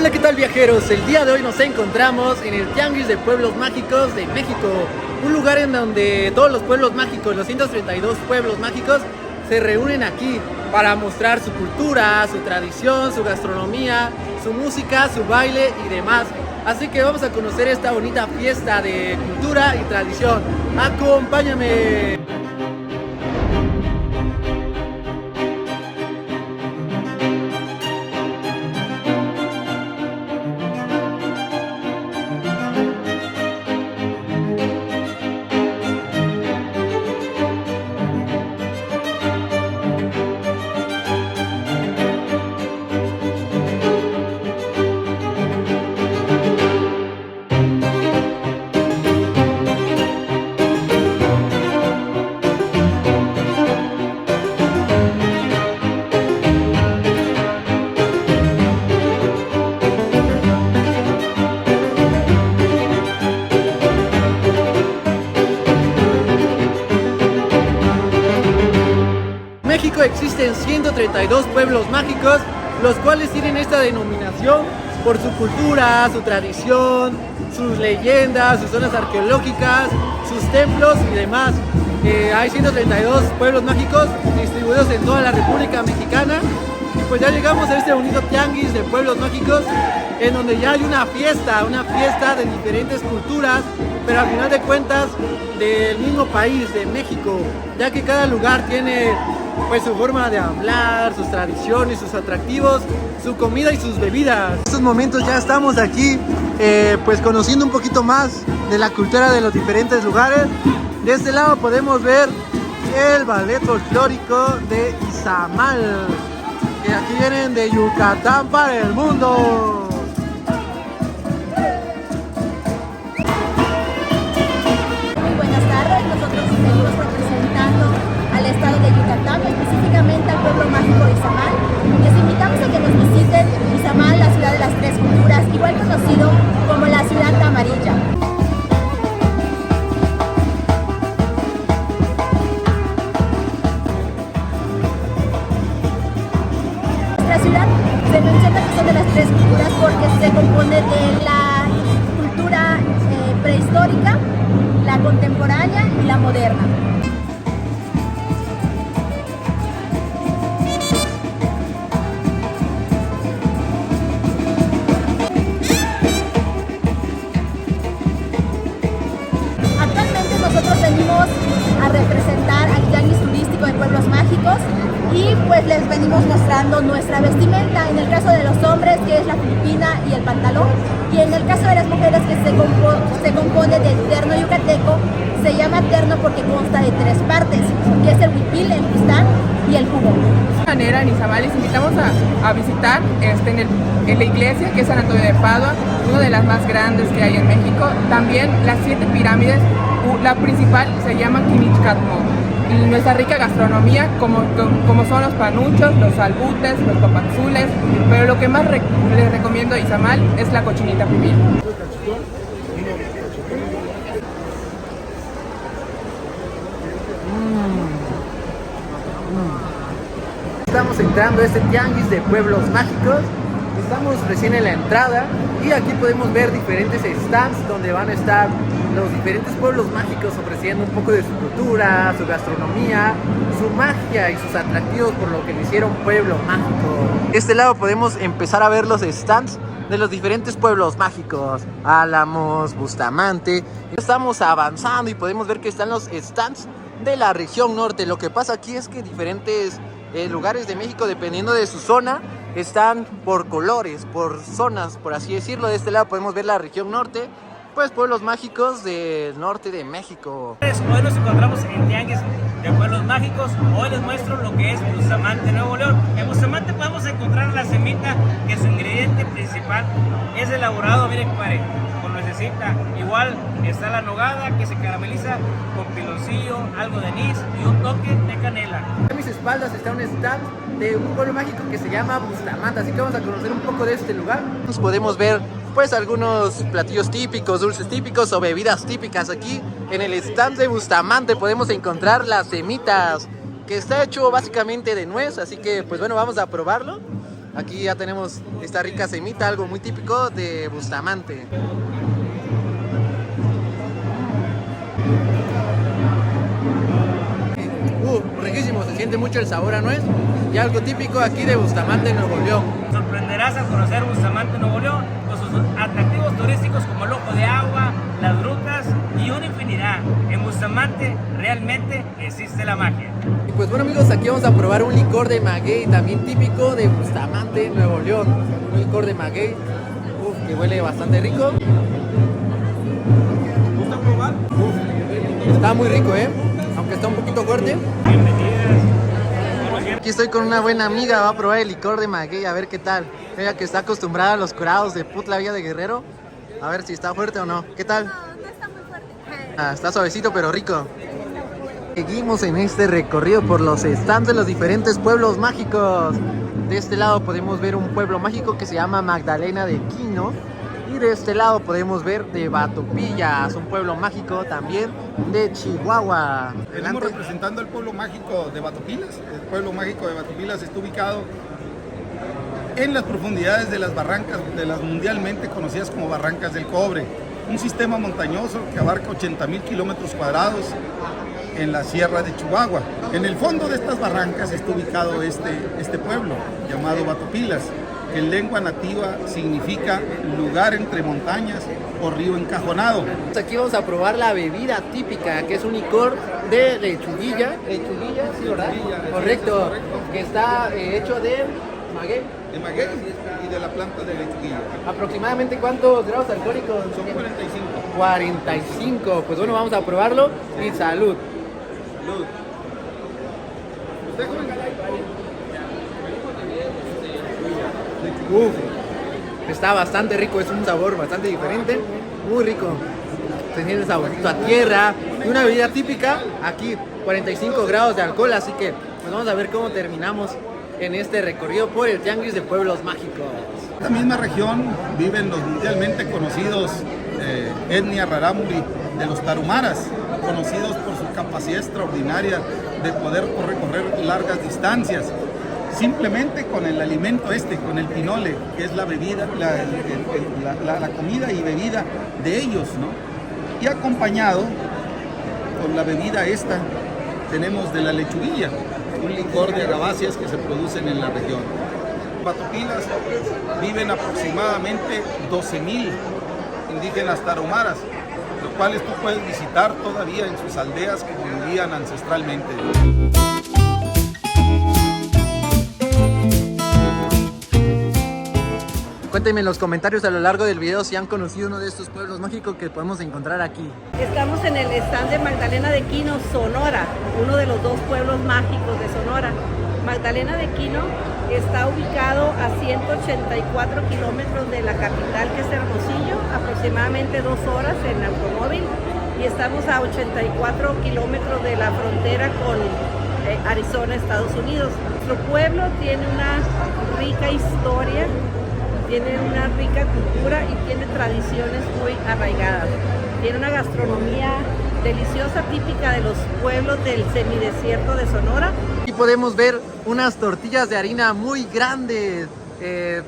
Hola, ¿qué tal, viajeros? El día de hoy nos encontramos en el Tianguis de Pueblos Mágicos de México, un lugar en donde todos los pueblos mágicos, los 132 pueblos mágicos, se reúnen aquí para mostrar su cultura, su tradición, su gastronomía, su música, su baile y demás. Así que vamos a conocer esta bonita fiesta de cultura y tradición. ¡Acompáñame! México existen 132 pueblos mágicos, los cuales tienen esta denominación por su cultura, su tradición, sus leyendas, sus zonas arqueológicas, sus templos y demás. Hay 132 pueblos mágicos distribuidos en toda la República Mexicana. Y pues ya llegamos a este bonito tianguis de pueblos mágicos, en donde ya hay una fiesta de diferentes culturas, pero al final de cuentas del mismo país, de México, ya que cada lugar tiene pues su forma de hablar, sus tradiciones, sus atractivos, su comida y sus bebidas. En estos momentos ya estamos aquí pues conociendo un poquito más de la cultura de los diferentes lugares. De este lado podemos ver el ballet folclórico de Izamal, que aquí vienen de Yucatán para el mundo. Estado de Yucatán, específicamente al pueblo mágico de Izamal. Les invitamos a que nos visiten Izamal, la ciudad de las tres culturas, igual conocido como la ciudad amarilla. Nuestra ciudad se menciona que son de las tres culturas porque se compone de la cultura prehistórica, la contemporánea y la moderna. Nosotros venimos a representar al tianguis turístico de pueblos mágicos y pues les venimos mostrando nuestra vestimenta, en el caso de los hombres que es la filipina y el pantalón, y en el caso de las mujeres que se compone del terno yucateco. Se llama terno porque consta de tres partes, que es el huipil, el pistán y el jugo. De esta manera, en Izamal les invitamos a visitar en la iglesia, que es San Antonio de Padua, una de las más grandes que hay en México. También las 7 pirámides, la principal se llama Quinichcatmó. Y nuestra rica gastronomía, como son los panuchos, los albutes, los papazules, pero lo que más les recomiendo a Izamal es la cochinita pibil. Estamos entrando a este tianguis de pueblos mágicos. Estamos recién en la entrada y aquí podemos ver diferentes stands donde van a estar los diferentes pueblos mágicos ofreciendo un poco de su cultura, su gastronomía, su magia y sus atractivos por lo que le hicieron pueblo mágico. De este lado podemos empezar a ver los stands de los diferentes pueblos mágicos, Álamos, Bustamante. Estamos avanzando y podemos ver que están los stands de la región norte. Lo que pasa aquí es que diferentes lugares de México, dependiendo de su zona, están por colores, por zonas, por así decirlo. De este lado podemos ver la región norte, pues pueblos mágicos del norte de México. Hoy nos encontramos en Tianguis de Pueblos Mágicos. Hoy les muestro lo que es Bustamante, Nuevo León. En Bustamante podemos encontrar la semita, que su ingrediente principal es elaborado, miren compadre, con nuececita. Igual está la nogada, que se carameliza con piloncillo, algo de anís y un toque de canela. A mis espaldas está un stand de un pueblo mágico que se llama Bustamante, así que vamos a conocer un poco de este lugar. Nos podemos ver pues algunos platillos típicos, dulces típicos o bebidas típicas. Aquí en el stand de Bustamante podemos encontrar las semitas, que está hecho básicamente de nuez, así que pues bueno, vamos a probarlo. Aquí ya tenemos esta rica semita, algo muy típico de Bustamante. Riquísimo, se siente mucho el sabor a nuez y algo típico aquí de Bustamante, Nuevo León. Sorprenderás al conocer Bustamante, Nuevo León, con sus atractivos turísticos como el Ojo de Agua, las grutas y una infinidad. En Bustamante realmente existe la magia. Y pues bueno amigos, aquí vamos a probar un licor de maguey, también típico de Bustamante, Nuevo León. Un licor de maguey, que huele bastante rico. ¿Gusta probar? Está muy rico, aunque está un poquito fuerte. Aquí estoy con una buena amiga, va a probar el licor de maguey, a ver qué tal. Ella que está acostumbrada a los curados de Putla Villa de Guerrero, a ver si está fuerte o no. ¿Qué tal? No, no está muy fuerte. Está suavecito pero rico. Seguimos en este recorrido por los stands de los diferentes pueblos mágicos. De este lado podemos ver un pueblo mágico que se llama Magdalena de Quino. Y de este lado podemos ver de Batopillas, un pueblo mágico también de Chihuahua. Venimos representando el pueblo mágico de Batopilas. El pueblo mágico de Batopilas está ubicado en las profundidades de las barrancas, de las mundialmente conocidas como Barrancas del Cobre. Un sistema montañoso que abarca 80,000 kilómetros cuadrados en la sierra de Chihuahua. En el fondo de estas barrancas está ubicado este pueblo llamado Batopilas. En lengua nativa significa lugar entre montañas o río encajonado. Aquí vamos a probar la bebida típica, que es un licor de lechuguilla. Lechuguilla, sí, ¿verdad? Correcto. Que está hecho de maguey. De maguey y de la planta de lechuguilla. ¿Aproximadamente cuántos grados alcohólicos? Son 45. 45. Pues bueno, vamos a probarlo y salud. Salud. ¿Usted, joven? Está bastante rico, es un sabor bastante diferente, muy rico. Se siente el saborcito a tierra y una bebida típica, aquí 45 grados de alcohol, así que pues vamos a ver cómo terminamos en este recorrido por el Tianguis de Pueblos Mágicos. En esta misma región viven los mundialmente conocidos etnia rarámuri de los tarumaras, conocidos por su capacidad extraordinaria de poder recorrer largas distancias. Simplemente con el alimento con el pinole, que es la bebida, la comida y bebida de ellos, ¿no? Y acompañado con la bebida tenemos de la lechuguilla, un licor de agaváceas que se producen en la región. Batopilas viven aproximadamente 12,000 indígenas tarumaras, los cuales tú puedes visitar todavía en sus aldeas como vivían ancestralmente. Cuéntenme en los comentarios a lo largo del video si han conocido uno de estos pueblos mágicos que podemos encontrar aquí. Estamos en el stand de Magdalena de Quino, Sonora, uno de los dos pueblos mágicos de Sonora. Magdalena de Quino está ubicado a 184 kilómetros de la capital, que es Hermosillo, aproximadamente 2 horas en automóvil, y estamos a 84 kilómetros de la frontera con Arizona, Estados Unidos. Nuestro pueblo tiene una rica historia, tiene una rica cultura y tiene tradiciones muy arraigadas. Tiene una gastronomía deliciosa, típica de los pueblos del semidesierto de Sonora. Aquí podemos ver unas tortillas de harina muy grandes.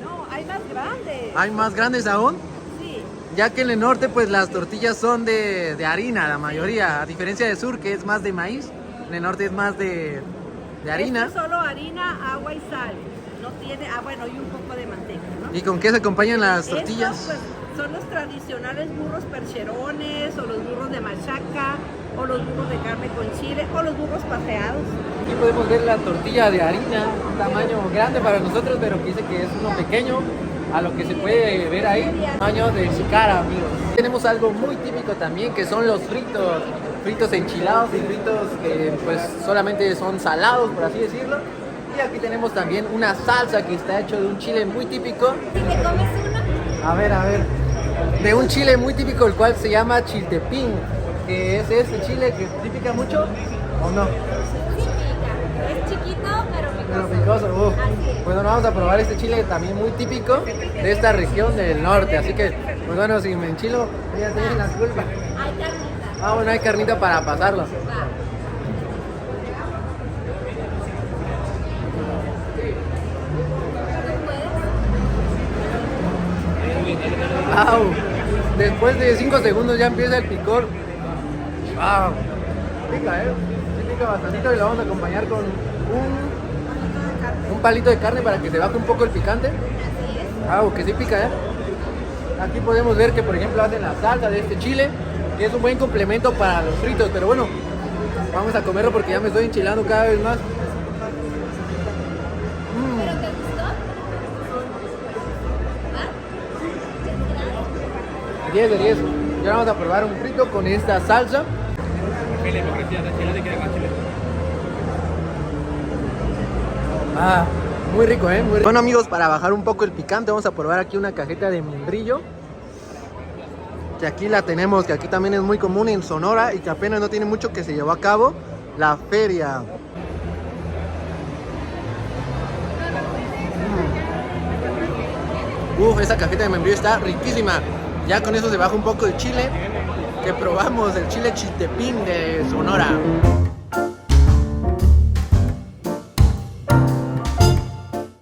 No, hay más grandes. ¿Hay más grandes aún? Sí. Ya que en el norte pues las tortillas son de harina, la mayoría. A diferencia del sur, que es más de maíz, en el norte es más de harina. Esto es solo harina, agua y sal. No tiene, bueno, y un poco de manteca, ¿no? ¿Y con qué se acompañan las tortillas? Estos, pues, son los tradicionales burros percherones, o los burros de machaca, o los burros de carne con chile, o los burros paseados. Aquí podemos ver la tortilla de harina, un tamaño grande para nosotros, pero que dice que es uno pequeño a lo que se puede ver ahí, tamaño de su cara, amigos. Tenemos algo muy típico también, que son los fritos enchilados y fritos que pues solamente son salados, por así decirlo. Y aquí tenemos también una salsa que está hecho de un chile muy típico. ¿Y te comes uno? A ver. De un chile muy típico, el cual se llama chiltepín. Que es este chile que pica mucho, ¿o no? Sí pica. Es chiquito, pero picoso. Pero picoso, Así es. Pues bueno, vamos a probar este chile también muy típico de esta región del norte. Así que, pues bueno, si me enchilo, ya tienen la culpa. Hay carnita. Ah, bueno, hay carnita para pasarlo. Va. ¡Wow! Después de 5 segundos ya empieza el picor. ¡Wow! Pica, sí pica bastante y lo vamos a acompañar con un palito de carne para que se baje un poco el picante. ¡Wow! Que sí pica, Aquí podemos ver que, por ejemplo, hacen la salsa de este chile, que es un buen complemento para los fritos, pero bueno, vamos a comerlo porque ya me estoy enchilando cada vez más. ¿Pero te gustó? 10 de 10. Y ahora vamos a probar un frito con esta salsa. Muy rico, muy rico. Bueno, amigos, para bajar un poco el picante vamos a probar aquí una cajeta de membrillo, que aquí la tenemos, que aquí también es muy común en Sonora y que apenas no tiene mucho que se llevó a cabo la feria. Esa cajeta de membrillo está riquísima. Ya con eso se baja un poco el chile que probamos, el chile chiltepín de Sonora.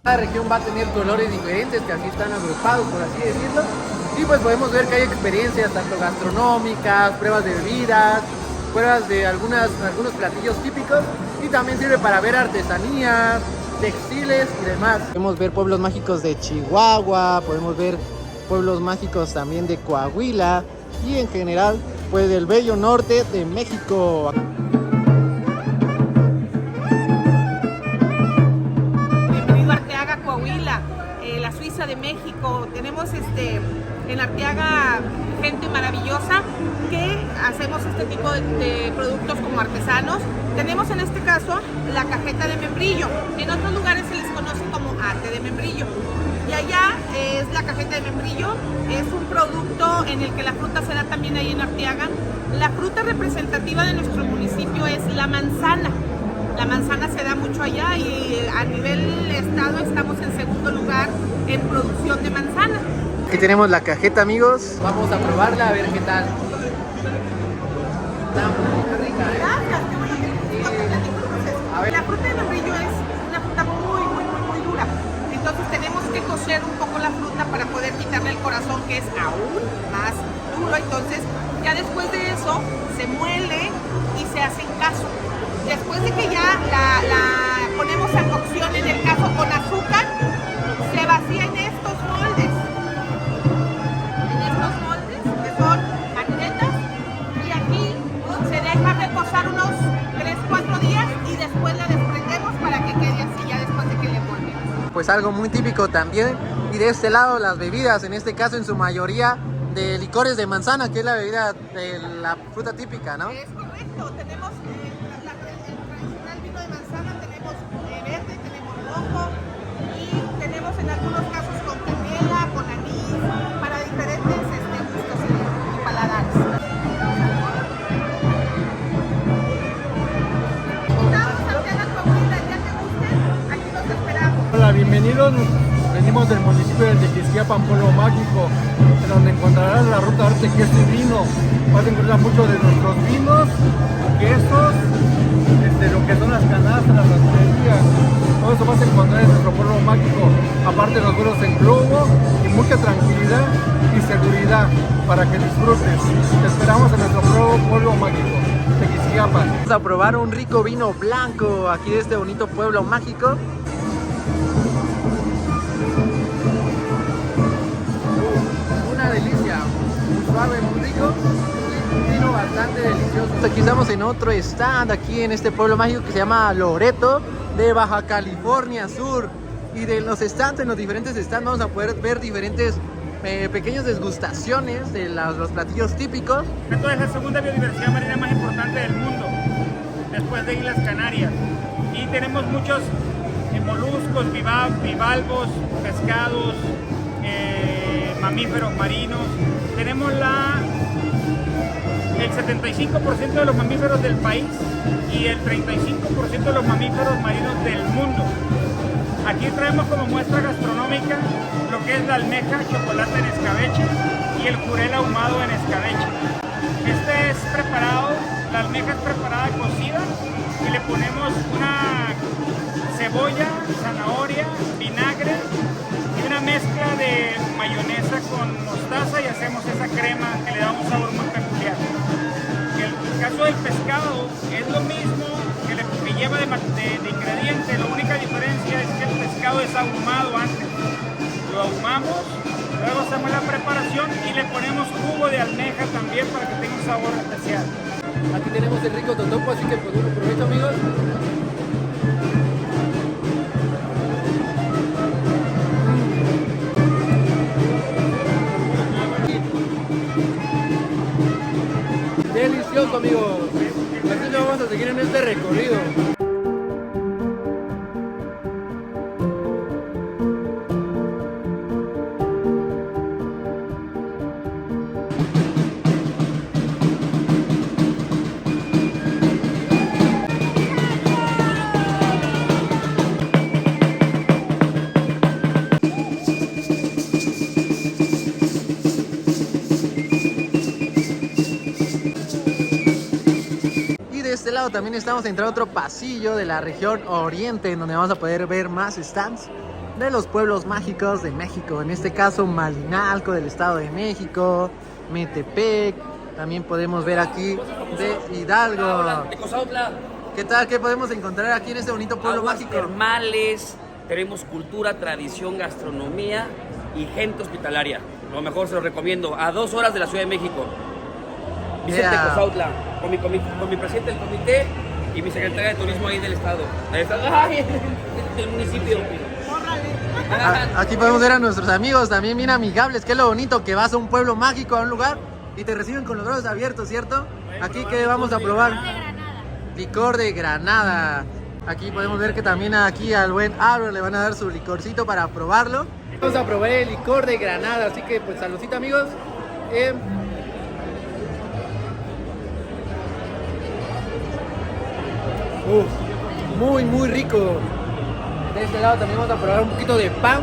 Cada región va a tener colores diferentes que así están agrupados, por así decirlo. Y pues podemos ver que hay experiencias tanto gastronómicas, pruebas de bebidas, pruebas de algunos platillos típicos, y también sirve para ver artesanías, textiles y demás. Podemos ver pueblos mágicos de Chihuahua, podemos ver pueblos mágicos también de Coahuila y en general pues del bello norte de México. Bienvenido a Arteaga, Coahuila, la Suiza de México. Tenemos en Arteaga gente maravillosa que hacemos este tipo de productos como artesanos. Tenemos en este caso la cajeta de membrillo. En otros lugares se les conoce como ate de membrillo. Y allá es la cajeta de membrillo. Es un producto en el que la fruta se da también ahí en Arteaga. La fruta representativa de nuestro municipio es la manzana. La manzana se da mucho allá y a nivel estado estamos en segundo lugar en producción de manzana. Aquí tenemos la cajeta, amigos. Vamos a probarla a ver qué tal. Está muy rica, Gracias, qué bueno que te platico el proceso. A ver. La fruta de membrillo es una fruta muy dura. Entonces tenemos que cocer un poco la fruta para poder quitarle el corazón, que es aún más duro. Entonces ya después de eso se muele y se hace en caso. Después de que ya la ponemos a cocción, en el caso con azúcar, se vacía en estos moldes. En estos moldes, que son maquetas, y aquí se deja reposar unos 3-4 días y después la desprendemos para que quede así ya después de que le volvemos. Pues algo muy típico también. Y de este lado las bebidas, en este caso en su mayoría de licores de manzana, que es la bebida de la fruta típica, ¿no? Es correcto, tenemos el tradicional vino de manzana, tenemos verde, tenemos rojo y tenemos en algunos casos con canela, con anís, para diferentes gustos y paladares. Estamos aquí a la Coahuila, ya que gusten, aquí los esperamos. Hola, bienvenidos. Venimos del municipio de Tequisquiapan, pueblo mágico, en donde encontrarás la ruta arte, queso y vino. Vas a encontrar muchos de nuestros vinos, quesos, lo que son las canastas, las pastelerías. Todo eso vas a encontrar en nuestro pueblo mágico. Aparte los vuelos en globo y mucha tranquilidad y seguridad para que disfrutes. Te esperamos en nuestro pueblo mágico, Tequisquiapan. Vamos a probar un rico vino blanco aquí de este bonito pueblo mágico. Una delicia, muy suave, muy rico, un vino bastante delicioso. Aquí estamos en otro stand, aquí en este pueblo mágico que se llama Loreto, de Baja California Sur. Y de los stands, en los diferentes stands vamos a poder ver diferentes pequeñas degustaciones de los platillos típicos. Esto es la segunda biodiversidad marina más importante del mundo, después de Islas Canarias. Y tenemos muchos moluscos, bivalvos, pescados, mamíferos marinos. Tenemos el 75% de los mamíferos del país y el 35% de los mamíferos marinos del mundo. Aquí traemos como muestra gastronómica lo que es la almeja chocolate en escabeche y el jurel ahumado en escabeche. Este es preparado, la almeja es preparada cocida y le ponemos una cebolla, zanahoria, vinagre y una mezcla de mayonesa con mostaza y hacemos esa crema que le da un sabor muy peculiar. El caso del pescado es lo mismo que lleva de ingrediente, la única diferencia es que el pescado es ahumado antes. Lo ahumamos, luego hacemos la preparación y le ponemos jugo de almeja también para que tenga un sabor especial. Aquí tenemos el rico totopo, así que pues bueno, provecho amigos. Delicioso amigos. Así lo vamos a seguir en este recorrido. De este lado también estamos entrando a otro pasillo de la región oriente, en donde vamos a poder ver más stands de los pueblos mágicos de México. En este caso Malinalco del Estado de México, Metepec, también podemos ver aquí de Hidalgo. ¿Qué tal? ¿Qué podemos encontrar aquí en este bonito pueblo Aguas mágico? termales, tenemos cultura, tradición, gastronomía y gente hospitalaria. Lo mejor se lo recomiendo, a 2 horas de la Ciudad de México. Vicente Cozautla, con mi presidente del comité y mi secretaria de turismo ahí del estado. Del municipio. Aquí podemos ver a nuestros amigos también bien amigables, que es lo bonito que vas a un pueblo mágico, a un lugar y te reciben con los brazos abiertos, ¿cierto? Aquí que vamos a probar licor de Granada. Aquí podemos ver que también aquí al buen Álvaro le van a dar su licorcito para probarlo. Vamos a probar el licor de Granada, así que pues saludcita amigos. Muy rico. De este lado también vamos a probar un poquito de pan.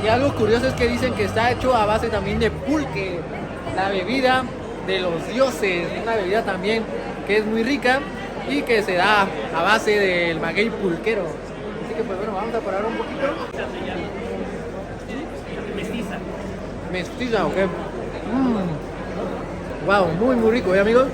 Y algo curioso es que dicen que está hecho a base también de pulque, la bebida de los dioses. Una bebida también que es muy rica y que se da a base del maguey pulquero. Así que pues bueno, vamos a probar un poquito. Mestiza, ok. Wow, muy rico, amigos.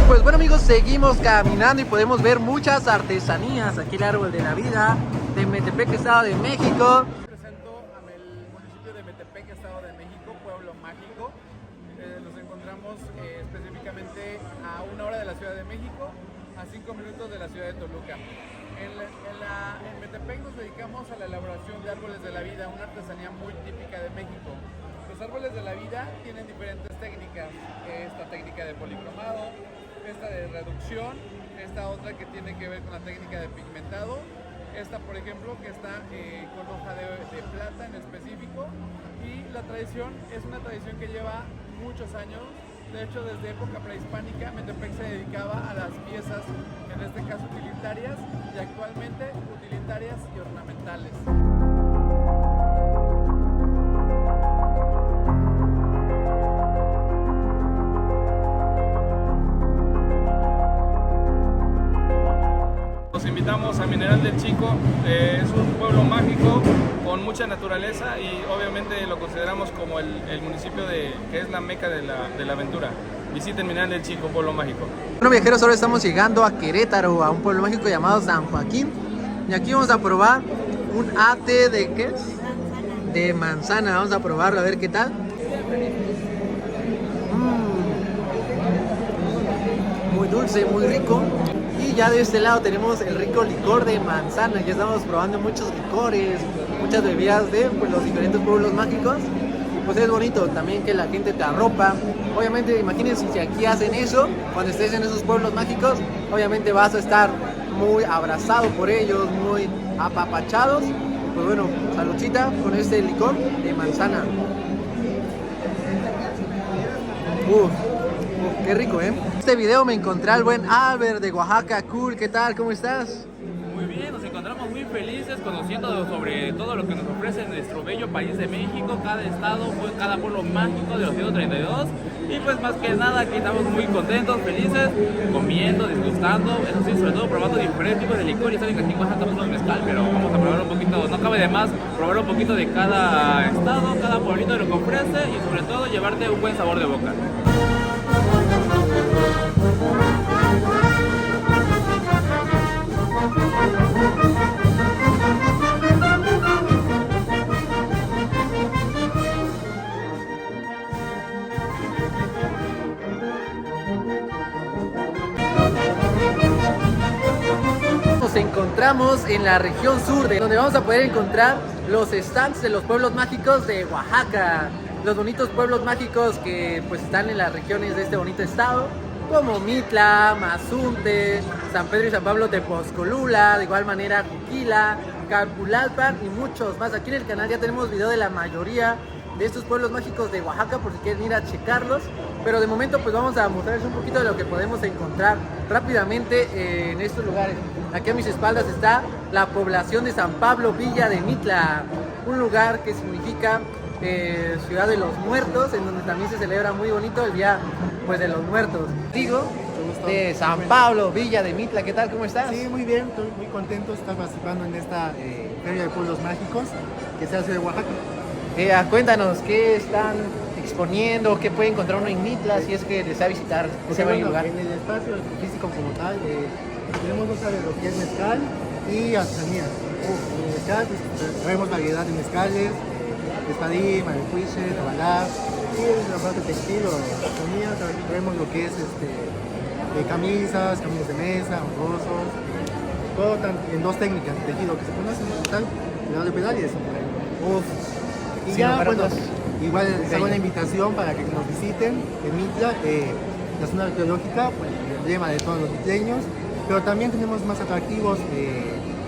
Pues bueno amigos, seguimos caminando y podemos ver muchas artesanías. Aquí el árbol de la vida de Metepec, Estado de México. Presento al municipio de Metepec, Estado de México, pueblo mágico. Nos encontramos específicamente a 1 hora de la Ciudad de México, a 5 minutos de la ciudad de Toluca. En Metepec nos dedicamos a la elaboración de árboles de la vida, una artesanía muy típica de México. Los árboles de la vida tienen diferentes técnicas, esta técnica de policromado, esta de reducción, esta otra que tiene que ver con la técnica de pigmentado, esta por ejemplo que está con hoja de plata en específico, y la tradición es una tradición que lleva muchos años. De hecho, desde época prehispánica Metepec se dedicaba a las piezas, en este caso utilitarias, y actualmente utilitarias y ornamentales. Los invitamos a Mineral del Chico, es un pueblo mágico con mucha naturaleza y obviamente lo consideramos como el municipio que es la meca de la aventura. Visiten Mineral del Chico, pueblo mágico. Bueno viajeros, ahora estamos llegando a Querétaro, a un pueblo mágico llamado San Joaquín. Y aquí vamos a probar un ate de ¿qué? De manzana, vamos a probarlo a ver qué tal. Muy dulce, muy rico. Y ya de este lado tenemos el rico licor de manzana. Ya estamos probando muchos licores, muchas bebidas de los diferentes pueblos mágicos. Y pues es bonito también que la gente te arropa. Obviamente imagínense si aquí hacen eso, cuando estés en esos pueblos mágicos, obviamente vas a estar muy abrazado por ellos, muy apapachados. Pues bueno, saludcita con este licor de manzana. Qué rico, ¿eh? En este video me encontré al buen Albert de Oaxaca. Cool, ¿qué tal? ¿Cómo estás? Muy bien, nos encontramos muy felices conociendo sobre todo lo que nos ofrece nuestro bello país de México, cada estado, cada pueblo mágico de los 132. Y pues más que nada aquí estamos muy contentos, felices, comiendo, disgustando, eso sí, sobre todo probando diferentes tipos de licor. Y saben que aquí en Oaxaca estamos con mezcal, pero vamos a probar un poquito, no cabe de más probar un poquito de cada estado, cada pueblito de lo que ofrece y sobre todo llevarte un buen sabor de boca. Nos encontramos en la región sur, donde vamos a poder encontrar los stands de los pueblos mágicos de Oaxaca, los bonitos pueblos mágicos que pues están en las regiones de este bonito estado, como Mitla, Mazunte, San Pedro y San Pablo Tepozcolula, de igual manera Juquila, Calpulalpan y muchos más. Aquí en el canal ya tenemos video de la mayoría de estos pueblos mágicos de Oaxaca por si quieren ir a checarlos, pero de momento pues vamos a mostrarles un poquito de lo que podemos encontrar rápidamente en estos lugares. Aquí a mis espaldas está la población de San Pablo Villa de Mitla, un lugar que significa Ciudad de los Muertos, en donde también se celebra muy bonito el Día pues, de los Muertos. Digo, de San Pablo Villa de Mitla, ¿qué tal? ¿Cómo estás? Sí, muy bien, estoy muy contento de estar participando en esta Feria de Pueblos Mágicos que se hace de Oaxaca. Cuéntanos, ¿qué están exponiendo? ¿Qué puede encontrar uno en Mitla si es que desea visitar ese buen lugar? En el espacio físico como tal, tenemos lo que es mezcal y artesanía. En el mezcal pues, traemos variedad de mezcales, espadín, maricuiche, tabalá, y en la parte textil o artesanía traemos lo que es camisas de mesa, honrosos, todo en dos técnicas, tejido que se conoce como tal, pedal de pedal y desenredar. Y sí, ya, bueno, igual les hago una invitación para que nos visiten en Mitla, la zona arqueológica, pues, el emblema de todos los mitleños, pero también tenemos más atractivos,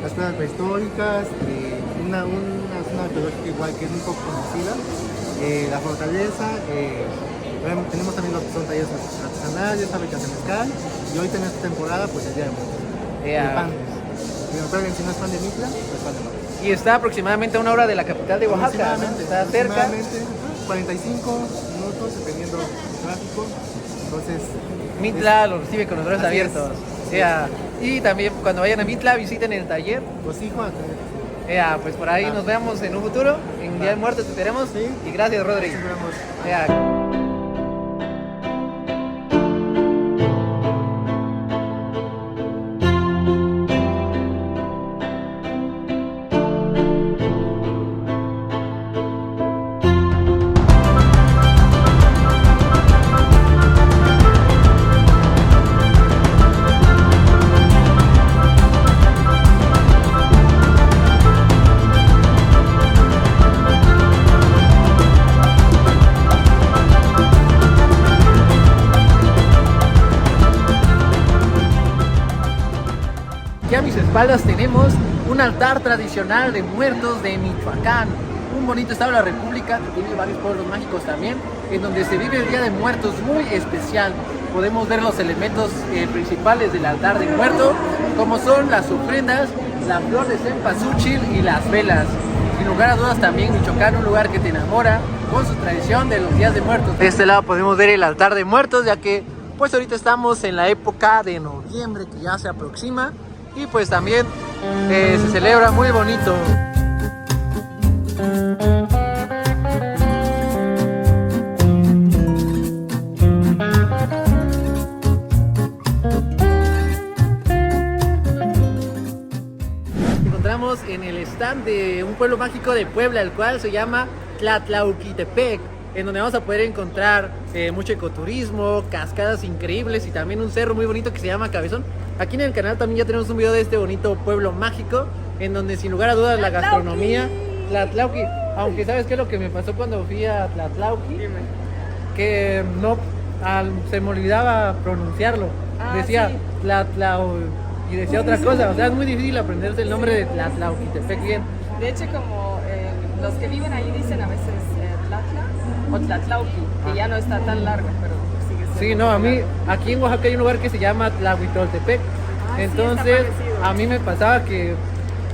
las piedras prehistóricas, una zona arqueológica igual que es un poco conocida, la fortaleza, tenemos también lo que son talleres artesanales, fábricas de mezcal, y ahorita en esta temporada pues el Día de Muertos. Pan. Si no es fan de Mitla, pues fan de Mitla. Y está aproximadamente a una hora de la capital de Oaxaca, ¿no? Está cerca. 45 minutos dependiendo del tráfico. Entonces, Mitla lo recibe con los brazos abiertos. Y también cuando vayan a Mitla visiten el taller. Pues sí, Juan. Pues por ahí nos vemos en un futuro. En Día de Muertos te esperamos. Sí. Y gracias, Rodri. Aquí a mis espaldas tenemos un altar tradicional de muertos de Michoacán, un bonito estado de la República que tiene varios pueblos mágicos también, en donde se vive el Día de Muertos muy especial. Podemos ver los elementos principales del altar de muerto, como son las ofrendas, la flor de cempasúchil y las velas. Sin lugar a dudas también Michoacán, un lugar que te enamora con su tradición de los días de muertos. De este lado podemos ver el altar de muertos, ya que pues ahorita estamos en la época de noviembre que ya se aproxima. Y pues también se celebra muy bonito. Encontramos en el stand de un pueblo mágico de Puebla, el cual se llama Tlatlauquitepec, en donde vamos a poder encontrar mucho ecoturismo, cascadas increíbles y también un cerro muy bonito que se llama Cabezón. Aquí en el canal también ya tenemos un video de este bonito pueblo mágico, en donde sin lugar a dudas la gastronomía, Tlatlauqui, aunque ¿sabes qué es lo que me pasó cuando fui a Tlatlauqui? Que no, se me olvidaba pronunciarlo, decía sí. Tlatlau y decía otra cosa, o sea es muy difícil aprenderse el nombre de Tlatlauquitepec bien. De hecho como los que viven ahí dicen a veces Tlatla o Tlatlauqui, que ya no está tan largo, pero sigue siendo. Sí, no, a mí, aquí en Oaxaca hay un lugar que se llama Tlahuitoltepec, entonces sí, a mí me pasaba que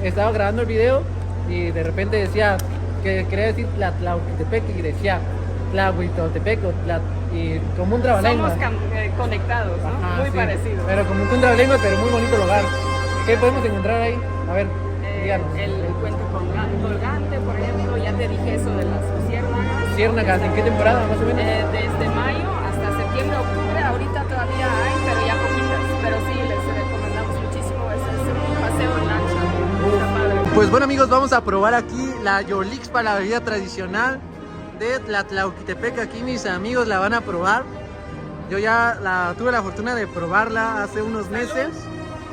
estaba grabando el video y de repente decía que quería decir Tlatlauquitepec y decía Tlahuitotepec y como un trabalengua. Somos conectados, ¿no? Ajá, muy sí, parecidos. pero como un trabalengua, pero muy bonito lugar. ¿Qué podemos encontrar ahí? A ver, díganos. El cuento colgante, por ejemplo, ya te dije eso de las luciérnagas. Luciérnagas, ¿en qué temporada más o menos? Desde mayo hasta septiembre, octubre, ahorita todavía hay, pero ya poquitas. Pero sí, les recomendamos muchísimo ese paseo en lancha. Está padre. Pues bueno amigos, vamos a probar aquí la Yolixpa, la bebida tradicional de Tlatlauquitepec. Aquí mis amigos la van a probar. Yo ya tuve la fortuna de probarla hace unos meses.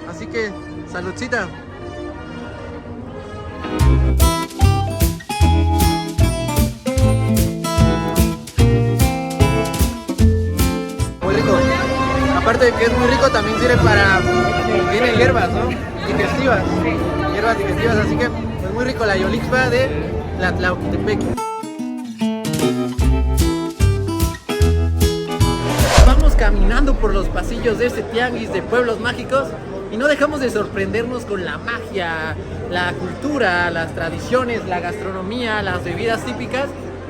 Así que, saludcita. Muy rico. Aparte de que es muy rico, también sirve para... Tiene hierbas, ¿no? Digestivas. Hierbas digestivas, así que pues muy rico la Yolixpa de Tlatlauquitepec. Vamos caminando por los pasillos de este tianguis de pueblos mágicos y no dejamos de sorprendernos con la magia, la cultura, las tradiciones, la gastronomía, las bebidas típicas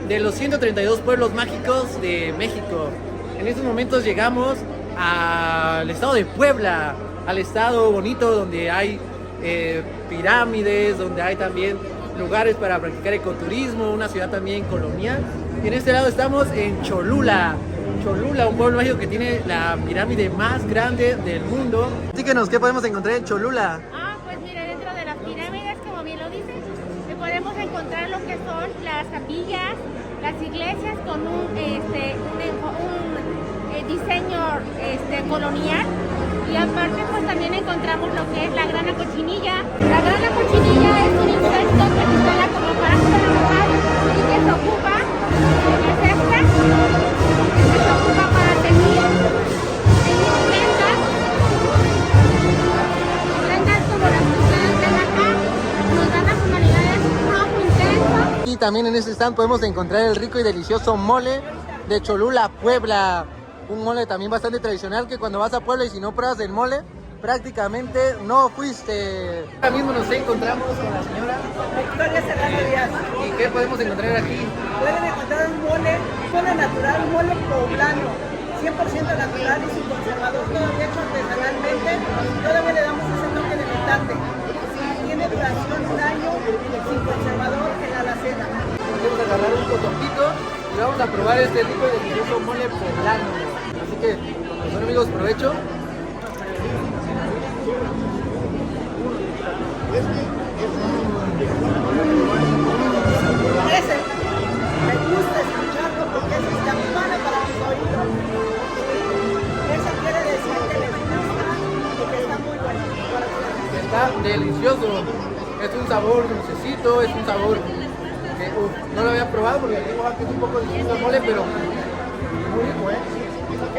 de los 132 pueblos mágicos de México. En estos momentos llegamos al estado de Puebla, al estado bonito donde hay pirámides, donde hay también lugares para practicar ecoturismo, una ciudad también colonial. Y en este lado estamos en Cholula. Cholula, un pueblo mágico que tiene la pirámide más grande del mundo. Díganos, ¿qué podemos encontrar en Cholula? Pues mira, dentro de las pirámides, como bien lo dices, podemos encontrar lo que son las capillas, las iglesias con un diseño colonial. Y aparte pues también encontramos lo que es la grana cochinilla. La grana cochinilla es un insecto que se instala como parásito natural y que se ocupa, que se ocupa para teñir prendas como las que ustedes ven acá. Nos dan las tonalidades rojo intenso. Y también en este stand podemos encontrar el rico y delicioso mole de Cholula, Puebla. Un mole también bastante tradicional que cuando vas a Puebla y si no pruebas el mole, prácticamente no fuiste. Ahora mismo nos encontramos con la señora Victoria Serrano Díaz. ¿Y qué podemos encontrar aquí? Pueden encontrar un mole natural, un mole poblano, 100% natural y sin conservador, todavía hecho artesanalmente. Todavía le damos ese toque de metante. Tiene duración un año sin conservador en la alacena. Vamos a agarrar un cotoquito y vamos a probar este rico y delicioso mole poblano. Así que, bueno amigos, provecho. Ese, me gusta escucharlo porque es campana para mis oídos. Eso quiere decir que les gusta y que está muy bueno. Está delicioso. Es un sabor dulcecito, es un sabor que no lo había probado porque aquí es un poco distinto al mole, pero muy rico,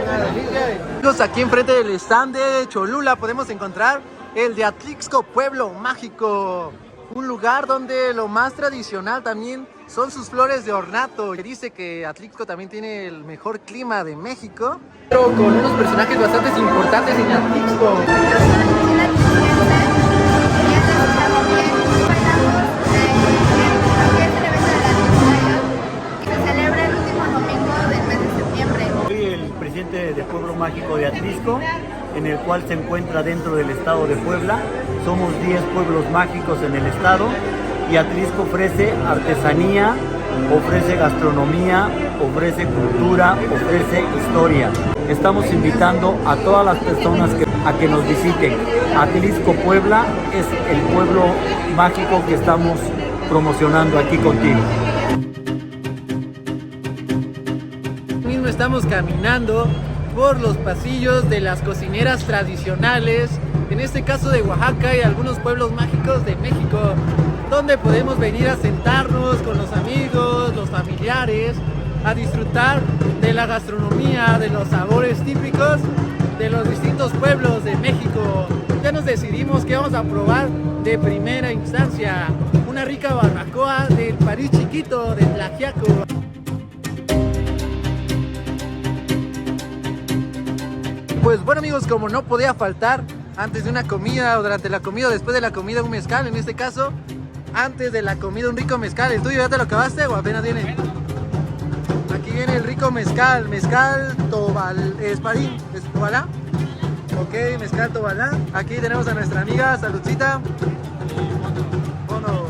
Una delicia. Amigos, aquí enfrente del stand de Cholula podemos encontrar el de Atlixco Pueblo Mágico. Un lugar donde lo más tradicional también son sus flores de ornato. Se dice que Atlixco también tiene el mejor clima de México, pero con unos personajes bastante importantes en Atlixco. Se celebra el último domingo del mes de septiembre. Soy el presidente del Pueblo Mágico de Atlixco, en el cual se encuentra dentro del estado de Puebla. Somos 10 pueblos mágicos en el estado y Atlixco ofrece artesanía, ofrece gastronomía, ofrece cultura, ofrece historia. Estamos invitando a todas las personas a que nos visiten. Atlixco Puebla es el pueblo mágico que estamos promocionando aquí contigo. Mismo estamos caminando por los pasillos de las cocineras tradicionales, en este caso de Oaxaca y algunos pueblos mágicos de México, donde podemos venir a sentarnos con los amigos, los familiares, a disfrutar de la gastronomía, de los sabores típicos de los distintos pueblos de México. Ya nos decidimos que vamos a probar de primera instancia una rica barbacoa del París chiquito de Tlaxiaco. Pues bueno amigos, como no podía faltar, antes de una comida o durante la comida o después de la comida un mezcal, en este caso antes de la comida un rico mezcal. ¿El tuyo ya te lo acabaste o apenas viene? Aquí viene el rico mezcal, mezcal espadín, ¿es Tobalá? Ok, mezcal Tobalá. Aquí tenemos a nuestra amiga, saludcita. Bueno.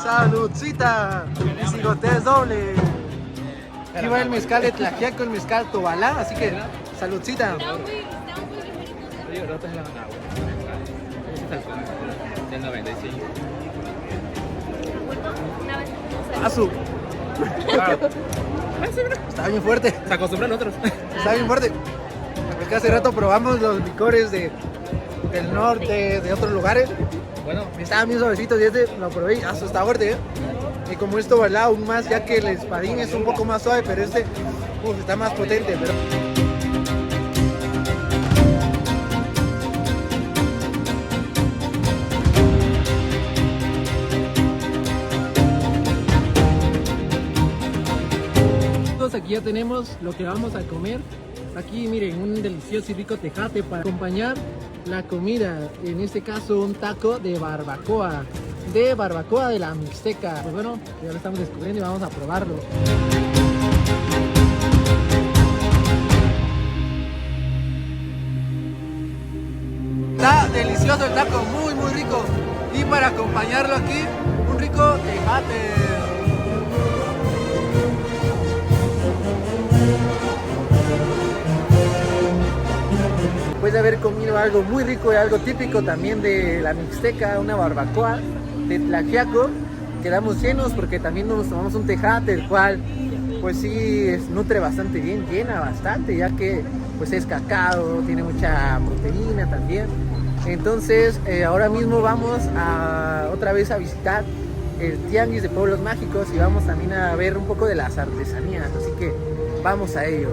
Saludcita. Y sigotes doble. Aquí va el mezcal de Tlaxiaco, el mezcal Tobalá, así que saludcita. Del 95. Azul. Está bien fuerte. Se acostumbran otros. Está bien fuerte. Porque hace rato probamos los licores del norte, de otros lugares. Bueno, estaban bien suavecitos y este lo probé. Eso está fuerte, ¿eh? Y como esto va aún más, ya que el espadín es un poco más suave, pero este está más potente. Pero... Aquí ya tenemos lo que vamos a comer. Aquí miren, un delicioso y rico tejate para acompañar la comida. En este caso un taco de barbacoa de la Mixteca. Pues bueno, ya lo estamos descubriendo y vamos a probarlo. Está delicioso el taco, muy rico. Y para acompañarlo aquí, un rico tejate. Después de haber comido algo muy rico y algo típico también de la Mixteca, una barbacoa de Tlaxiaco, quedamos llenos porque también nos tomamos un tejate, el cual pues sí nutre bastante bien, llena bastante, ya que pues es cacao, tiene mucha proteína también. Entonces ahora mismo vamos a otra vez a visitar el Tianguis de Pueblos Mágicos y vamos también a ver un poco de las artesanías, así que vamos a ello.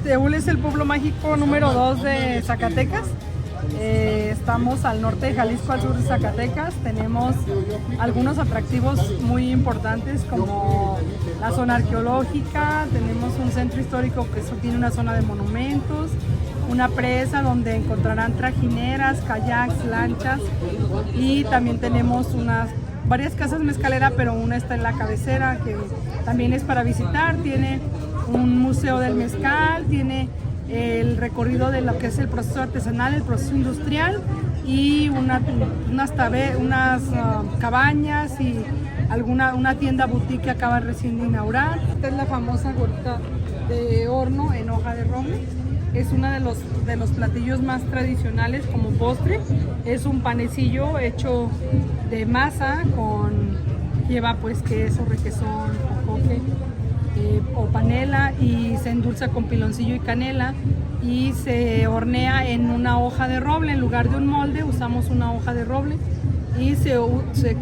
Teúl es el pueblo mágico número 2 de Zacatecas. Estamos al norte de Jalisco, al sur de Zacatecas. Tenemos algunos atractivos muy importantes como la zona arqueológica, tenemos un centro histórico que tiene una zona de monumentos, una presa donde encontrarán trajineras, kayaks, lanchas, y también tenemos varias casas mezcaleras, pero una está en la cabecera que también es para visitar. Tiene un museo del mezcal, tiene el recorrido de lo que es el proceso artesanal, el proceso industrial, y unas cabañas y una tienda boutique que acaba recién de inaugurar. Esta es la famosa gorrita de horno en hoja de roble. Es uno de los platillos más tradicionales como postre. Es un panecillo hecho de masa lleva pues queso, requesón, jojoque o panela, y se endulza con piloncillo y canela y se hornea en una hoja de roble. En lugar de un molde usamos una hoja de roble y se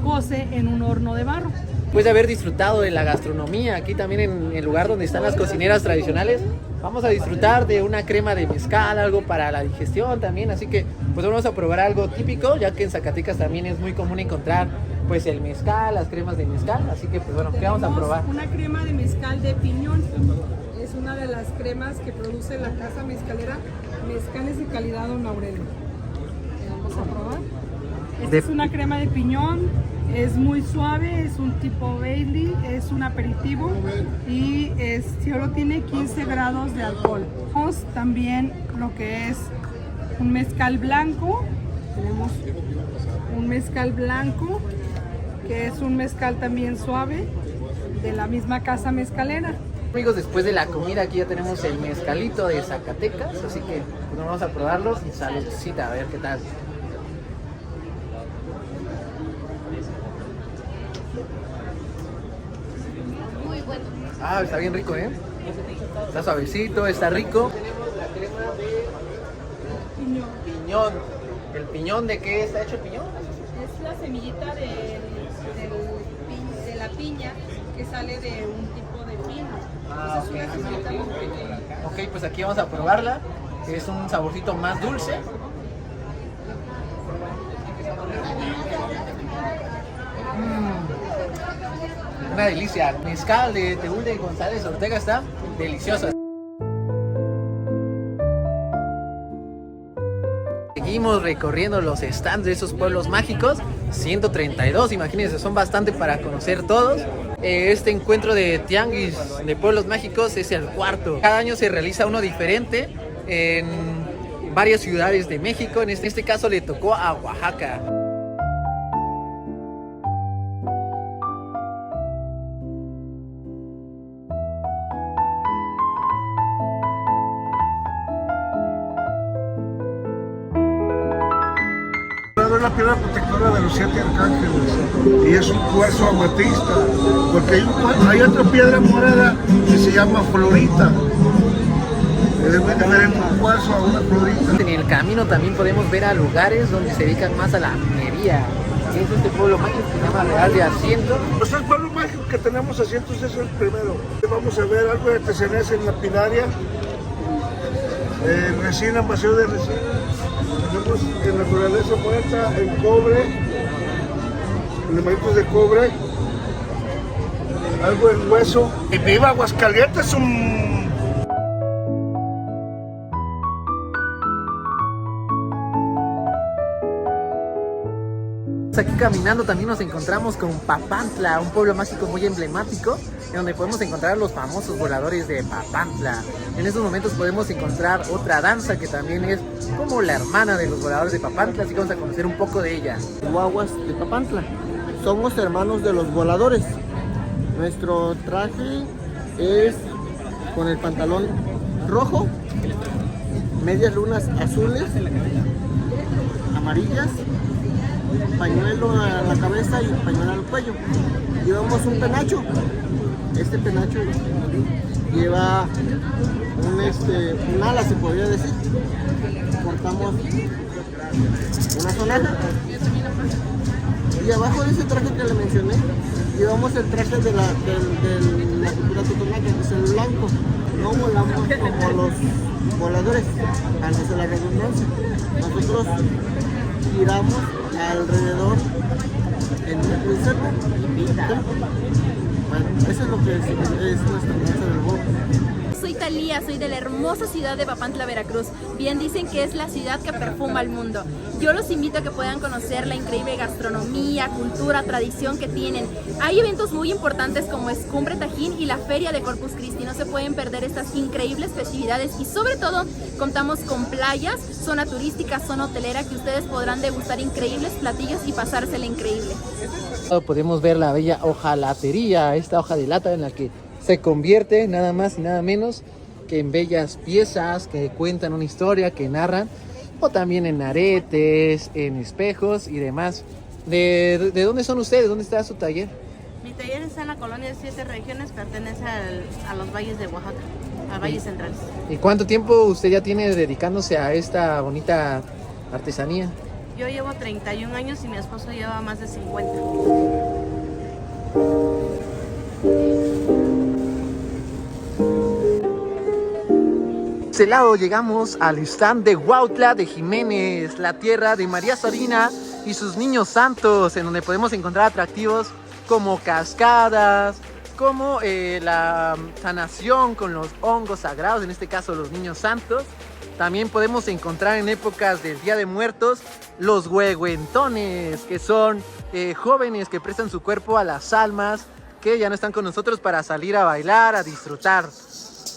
cose en un horno de barro. Después de haber disfrutado de la gastronomía aquí también en el lugar donde están las cocineras tradicionales, vamos a disfrutar de una crema de mezcal, algo para la digestión también, así que pues vamos a probar algo típico, ya que en Zacatecas también es muy común encontrar pues el mezcal, las cremas de mezcal, así que pues bueno, ¿qué vamos a probar? Una crema de mezcal de piñón, es una de las cremas que produce la casa mezcalera Mezcales de Calidad Don Aurelio. Vamos a probar. Esta es una crema de piñón, es muy suave, es un tipo Bailey, es un aperitivo y solo tiene 15 grados de alcohol. Tenemos también lo que es un mezcal blanco, tenemos un mezcal blanco que es un mezcal también suave de la misma casa mezcalera. Amigos, después de la comida aquí ya tenemos el mezcalito de Zacatecas, así que pues vamos a probarlos y saludcita, a ver qué tal. Muy bueno. Ah, está bien rico, ¿eh? Está suavecito, está rico. Tenemos la crema de piñón. ¿El piñón de qué está hecho el piñón? Es la semillita de la piña que sale de un tipo de pino. Ah, Es una semillita muy pequeña. Ok, pues aquí vamos a probarla. Es un saborcito más dulce. Una delicia. El mezcal de Teúl González Ortega está delicioso. Seguimos recorriendo los stands de esos pueblos mágicos. 132, imagínense, son bastante para conocer todos. Este encuentro de tianguis de pueblos mágicos es el cuarto. Cada año se realiza uno diferente en varias ciudades de México. En este caso le tocó a Oaxaca. Es la piedra protectora de los 7 arcángeles y es un cuarzo amatista, porque hay otra piedra morada que se llama florita. Es diferente un cuarzo a una florita. En el camino también podemos ver a lugares donde se dedican más a la minería. Es este pueblo mágico que se llama Real de Asiento. Los 3 pueblos mágicos que tenemos asientos es el primero. Vamos a ver algo de artesanías en lapidaria, resina, vacío de resina. Tenemos en naturaleza muerta, en cobre, elementos de cobre, algo en hueso. Y viva Aguascalientes, Aquí caminando también nos encontramos con Papantla, un pueblo mágico muy emblemático, en donde podemos encontrar los famosos voladores de Papantla. En estos momentos podemos encontrar otra danza que también es como la hermana de los voladores de Papantla, así que vamos a conocer un poco de ella. Guaguas de Papantla, somos hermanos de los voladores. Nuestro traje es con el pantalón rojo, medias lunas azules, amarillas, pañuelo a la cabeza y pañuelo al cuello. Llevamos un penacho. Este penacho lleva un ala, se podría decir. Portamos una sonaja. Y abajo de ese traje que le mencioné, llevamos el traje de la cultura totonaca, que es el blanco. No volamos como los voladores, a no ser la redundancia. Nosotros giramos alrededor en una cruceta. Bueno, eso es lo que es nuestra danza del bolo. Soy Talía, soy de la hermosa ciudad de Papantla, Veracruz. Bien dicen que es la ciudad que perfuma al mundo. Yo los invito a que puedan conocer la increíble gastronomía, cultura, tradición que tienen. Hay eventos muy importantes como Escumbre Tajín y la Feria de Corpus Christi. No se pueden perder estas increíbles festividades y sobre todo contamos con playas, zona turística, zona hotelera que ustedes podrán degustar increíbles platillos y pasársela increíble. Podemos ver la bella hojalatería, esta hoja de lata en la que se convierte nada más y nada menos que en bellas piezas que cuentan una historia, que narran, o también en aretes, en espejos y demás. ¿De dónde son ustedes? ¿Dónde está su taller? Mi taller está en la colonia de 7 regiones, pertenece a los valles de Oaxaca, a valles centrales. ¿Y cuánto tiempo usted ya tiene dedicándose a esta bonita artesanía? Yo llevo 31 años y mi esposo lleva más de 50. De este lado llegamos al stand de Huautla de Jiménez, la tierra de María Sorina y sus niños santos, en donde podemos encontrar atractivos como cascadas, como la sanación con los hongos sagrados, en este caso los niños santos. También podemos encontrar en épocas del Día de Muertos los huehuentones, que son jóvenes que prestan su cuerpo a las almas que ya no están con nosotros para salir a bailar, a disfrutar.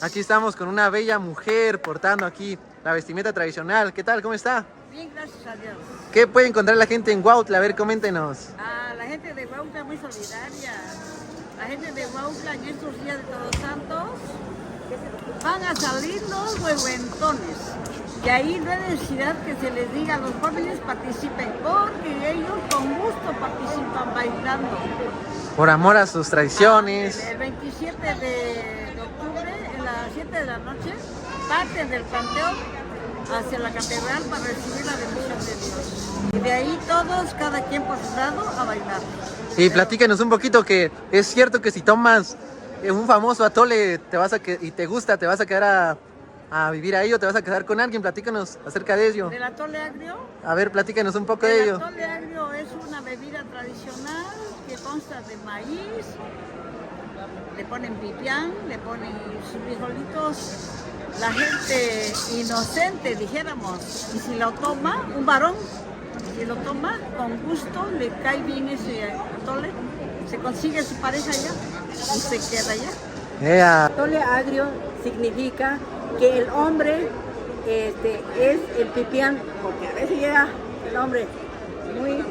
Aquí estamos con una bella mujer portando aquí la vestimenta tradicional. ¿Qué tal? ¿Cómo está? Bien, gracias a Dios. ¿Qué puede encontrar la gente en Huautla? A ver, coméntenos. La gente de Huautla es muy solidaria. La gente de Huautla en estos días de Todos Santos van a salir los huehuentones. Y ahí no hay necesidad que se les diga a los jóvenes participen, porque ellos con gusto participan bailando. Por amor a sus tradiciones. El 27 de octubre en 7 de la noche parten del panteón hacia la catedral para recibir la bendición de Dios. Y de ahí todos, cada quien por su lado, a bailar. Y platícanos un poquito que es cierto que si tomas un famoso atole y te gusta, te vas a quedar a vivir ahí o te vas a quedar con alguien. Platícanos acerca de ello. ¿Del atole agrio? A ver, platícanos un poco de ello. El atole agrio es una bebida tradicional que consta de maíz, le ponen pipián, le ponen sus frijolitos. La gente inocente, dijéramos, y si lo toma, un varón, si lo toma con gusto, le cae bien ese atole, se consigue su pareja allá y se queda allá. Atole agrio significa que el hombre es el pipián, porque a veces llega el hombre muy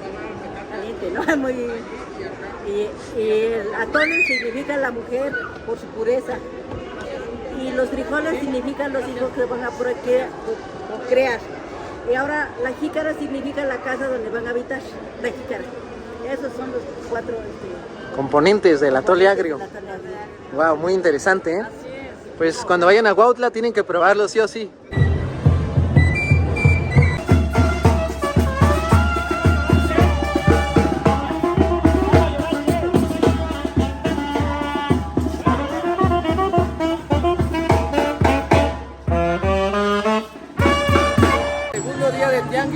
caliente, ¿no? Y el atole significa la mujer por su pureza. Y los frijoles significan los hijos que van a procrear. Y ahora la jícara significa la casa donde van a habitar, la jícara. Esos son los 4 componentes del atole agrio. Wow, muy interesante, ¿eh? Pues cuando vayan a Huautla tienen que probarlo sí o sí.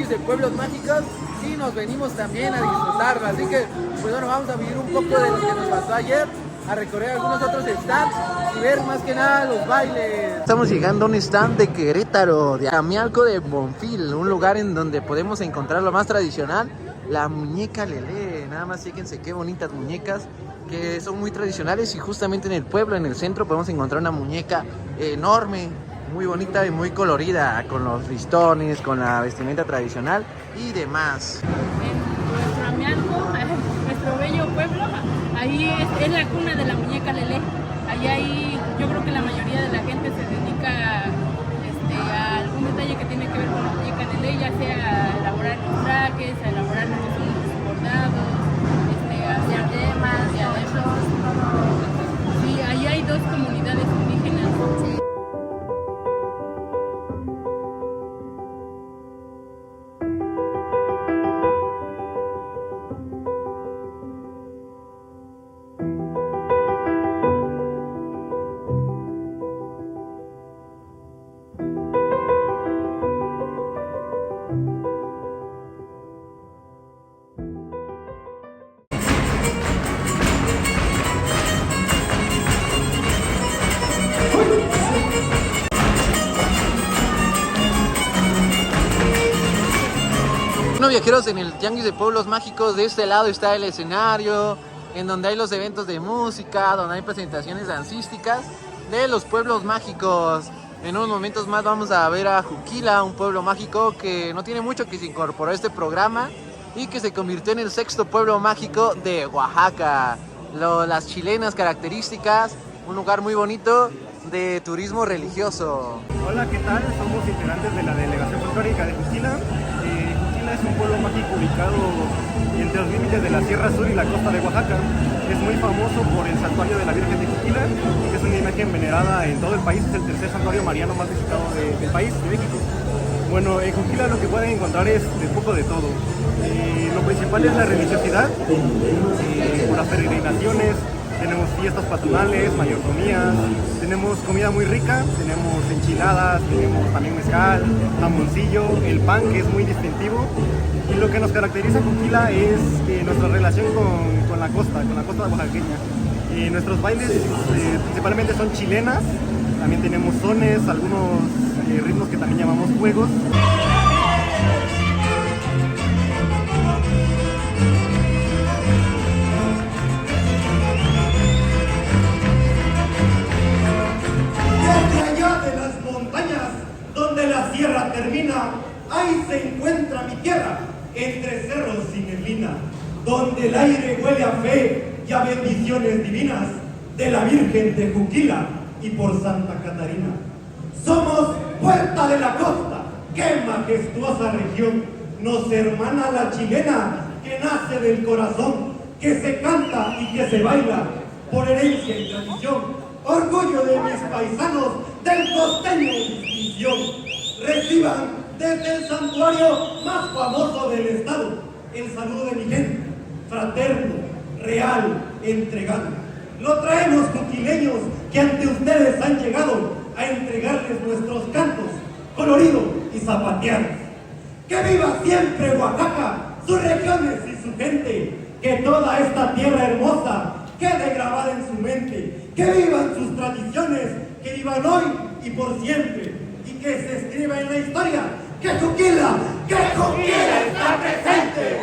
De pueblos mágicos y nos venimos también a disfrutarlo, así que pues bueno, vamos a vivir un poco de lo que nos pasó ayer, a recorrer algunos otros stands y ver más que nada los bailes. Estamos llegando a un stand de Querétaro, de Amialco de Bonfil, un lugar en donde podemos encontrar lo más tradicional, la muñeca Lelé. Nada más fíjense qué bonitas muñecas que son muy tradicionales y justamente en el pueblo, en el centro, podemos encontrar una muñeca enorme, muy bonita y muy colorida, con los listones, con la vestimenta tradicional y demás. En nuestro Amialco, nuestro bello pueblo, ahí es la cuna de la muñeca Lelé. Ahí yo creo que la mayoría de la gente se dedica a algún detalle que tiene que ver con la muñeca Lelé, ya sea a elaborar los trajes, a elaborar los bordados, hacer diademas. Sí, ahí hay 2 comunidades indígenas. Sí. Bueno, viajeros, en el Tianguis de Pueblos Mágicos, de este lado está el escenario, en donde hay los eventos de música, donde hay presentaciones dancísticas de los pueblos mágicos. En unos momentos más vamos a ver a Juquila, un pueblo mágico que no tiene mucho que se incorporó a este programa y que se convirtió en el 6º pueblo mágico de Oaxaca. Las chilenas características, un lugar muy bonito de turismo religioso. Hola, ¿qué tal? Somos integrantes de la delegación folclórica de Juquila. Juquila es un pueblo mágico ubicado entre los límites de la Sierra Sur y la costa de Oaxaca. Es muy famoso por el santuario de la Virgen de Juquila, que es una imagen venerada en todo el país. Es el 3er santuario mariano más visitado del país, de México. Bueno, en Juquila lo que pueden encontrar es un poco de todo. Lo principal es la religiosidad, por las peregrinaciones. Tenemos fiestas patronales, mayordomías, tenemos comida muy rica, tenemos enchiladas, tenemos también mezcal, jamoncillo, el pan, que es muy distintivo. Y lo que nos caracteriza en Juquila es nuestra relación con la costa oaxaqueña. Nuestros bailes principalmente son chilenas, también tenemos sones, algunos ritmos que también llamamos juegos. Donde la sierra termina, ahí se encuentra mi tierra, entre cerros y neblina, donde el aire huele a fe y a bendiciones divinas de la Virgen de Juquila y por Santa Catarina. Somos Puerta de la Costa, qué majestuosa región, nos hermana la chilena que nace del corazón, que se canta y que se baila por herencia y tradición. orgullo de mis paisanos del costeño de distinción. Reciban desde el santuario más famoso del estado el saludo de mi gente, fraterno, real, entregado. Lo traemos juquileños que ante ustedes han llegado a entregarles nuestros cantos coloridos y zapateados. ¡Que viva siempre Oaxaca, sus regiones y su gente! Que toda esta tierra hermosa quede grabada en su mente. Que vivan sus tradiciones, que vivan hoy y por siempre. Y que se escriba en la historia que Juquila está presente.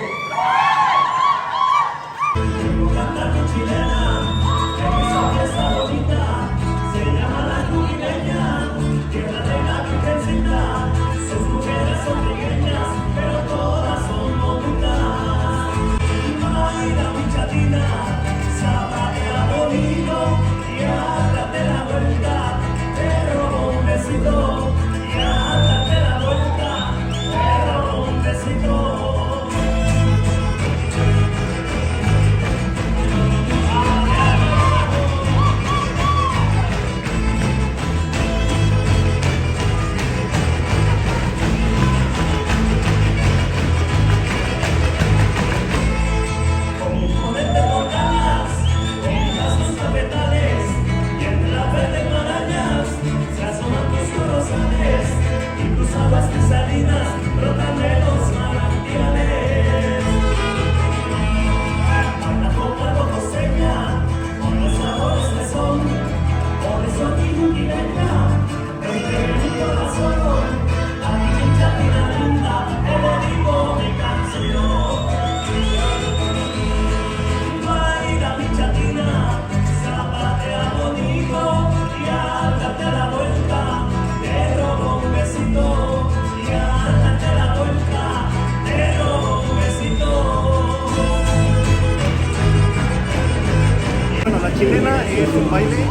Chilena es un baile de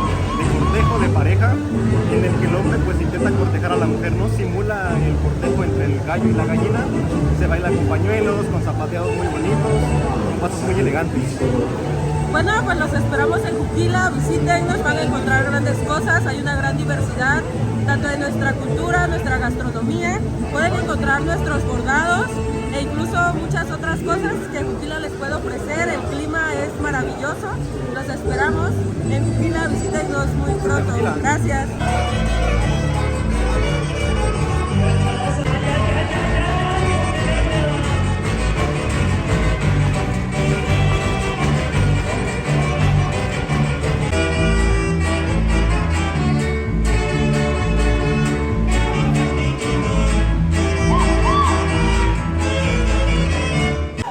cortejo de pareja en el que el hombre pues intenta cortejar a la mujer, no simula el cortejo entre el gallo y la gallina, se baila con pañuelos, con zapateados muy bonitos, con pasos muy elegantes. Bueno, pues los esperamos en Juquila, visítennos, van a encontrar grandes cosas, hay una gran diversidad, tanto de nuestra cultura, nuestra gastronomía, pueden encontrar nuestros bordados e incluso muchas otras cosas que Juquila les puede ofrecer. El clima es maravilloso, los esperamos en Juquila, visítenos muy pronto. Gracias.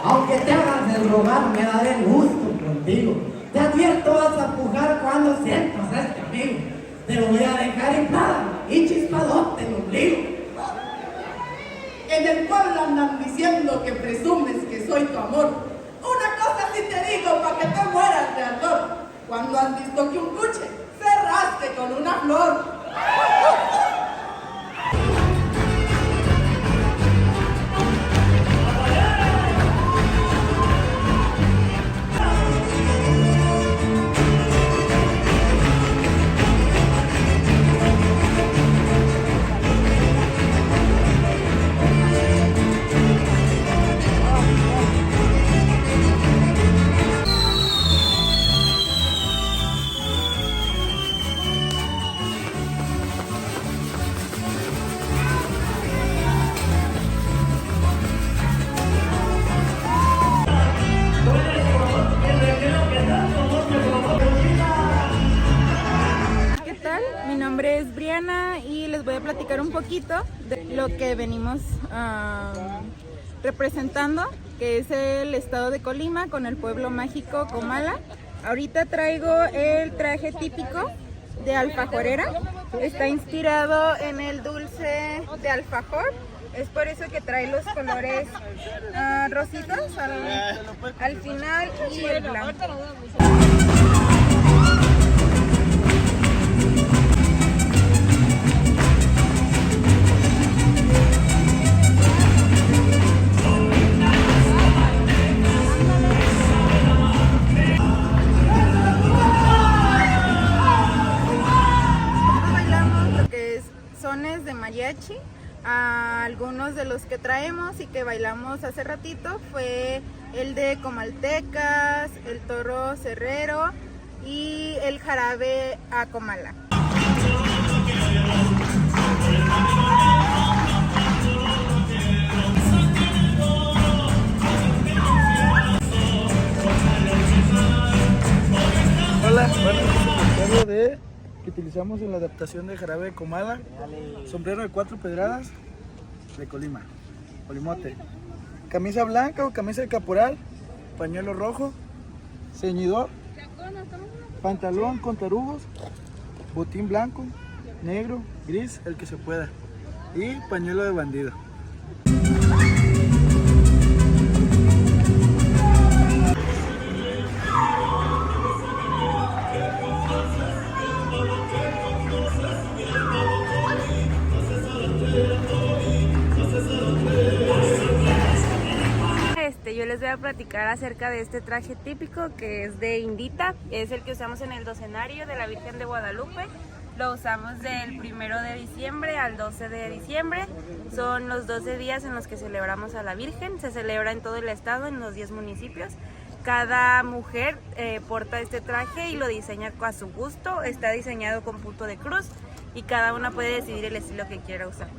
Aunque te hagas el rogar, me daré gusto contigo. Te advierto, vas a pujar cuando sientas a este amigo. Te lo voy a dejar en nada y chispadote el ombligo. En el pueblo andan diciendo que presumes que soy tu amor. Una cosa sí te digo pa' que te mueras de ardor. Cuando has visto que un cuche cerraste con una flor. Mi nombre es Briana y les voy a platicar un poquito de lo que venimos representando, que es el estado de Colima con el pueblo mágico Comala. Ahorita traigo el traje típico de alfajorera, está inspirado en el dulce de alfajor, es por eso que trae los colores rositos al final y el blanco. mariachi. Algunos de los que traemos y que bailamos hace ratito fue el de Comaltecas, el Toro Cerrero y el jarabe a Comala. Hola, bueno, este es el de que utilizamos en la adaptación de jarabe de Comala, sombrero de 4 pedradas de Colima, Colimote, camisa blanca o camisa de caporal, pañuelo rojo, ceñidor, pantalón con tarugos, botín blanco, negro, gris, el que se pueda, y pañuelo de bandido. Yo les voy a platicar acerca de este traje típico que es de Indita, es el que usamos en el docenario de la Virgen de Guadalupe. Lo usamos del 1 de diciembre al 12 de diciembre, son los 12 días en los que celebramos a la Virgen, se celebra en todo el estado, en los 10 municipios. Cada mujer porta este traje y lo diseña a su gusto, está diseñado con punto de cruz y cada una puede decidir el estilo que quiera usar.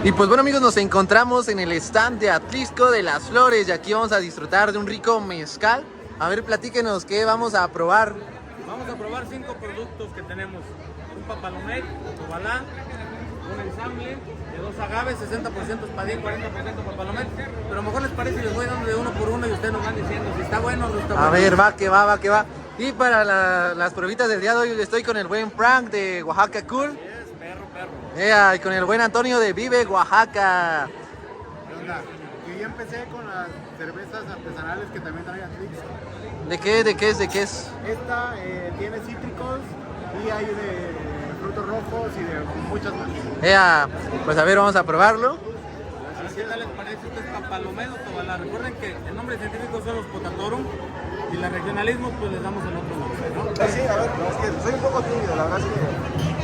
Y pues bueno amigos, nos encontramos en el stand de Atlisco de las Flores y aquí vamos a disfrutar de un rico mezcal. A ver, platíquenos, ¿qué vamos a probar? Vamos a probar 5 productos que tenemos. Un papalomet, tobalá, un ensamble de 2 agaves, 60% espadín, 40% papalomet. Pero a lo mejor les parece y les voy dando de uno por uno y ustedes nos van diciendo si está bueno o no está bueno. A ver, va que va. Y para las pruebitas del día de hoy estoy con el buen Frank de Oaxaca Cool. Y con el buen Antonio de Vive Oaxaca. Yo ya empecé con las cervezas artesanales que también trae Atlisco. ¿De qué es? Esta tiene cítricos y hay de frutos rojos y de muchas más. Pues a ver, vamos a probarlo. ¿Qué tal les parece? Este es papalomet o tobalá. Recuerden que el nombre científico son los potatorum y la regionalismo pues les damos el otro nombre, ¿no? Sí, a ver, es que soy un poco tímido, la verdad es que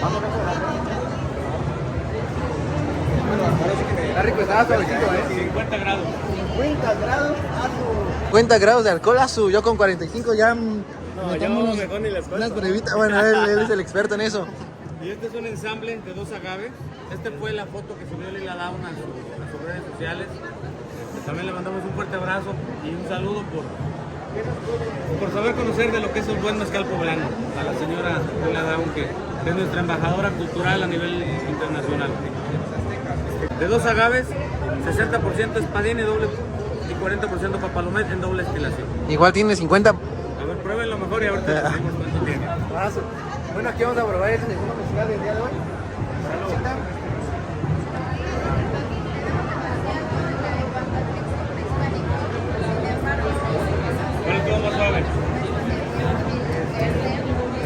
vamos a ver. Está rico, está suavecito, 50 grados. 50 grados, 50 grados de alcohol, yo con 45 ya yo mejor ni les cuento. unas pruebitas. Bueno, él es el experto en eso. Y este es un ensamble de 2 agaves. Este fue la foto que subió Lila Dauna a sus redes sociales. También le mandamos un fuerte abrazo y un saludo por saber conocer de lo que es el buen mezcal poblano. A la señora Lila Dauna, que es nuestra embajadora cultural a nivel internacional. De 2 agaves, 60% espadín y 40% papalomet en doble destilación. Igual tiene 50. A ver, pruébenlo mejor y ahorita les decimos cuánto tiene. Bueno, aquí vamos a probar el segundo mezcal del día de hoy. ¿Cuál es todo más suave?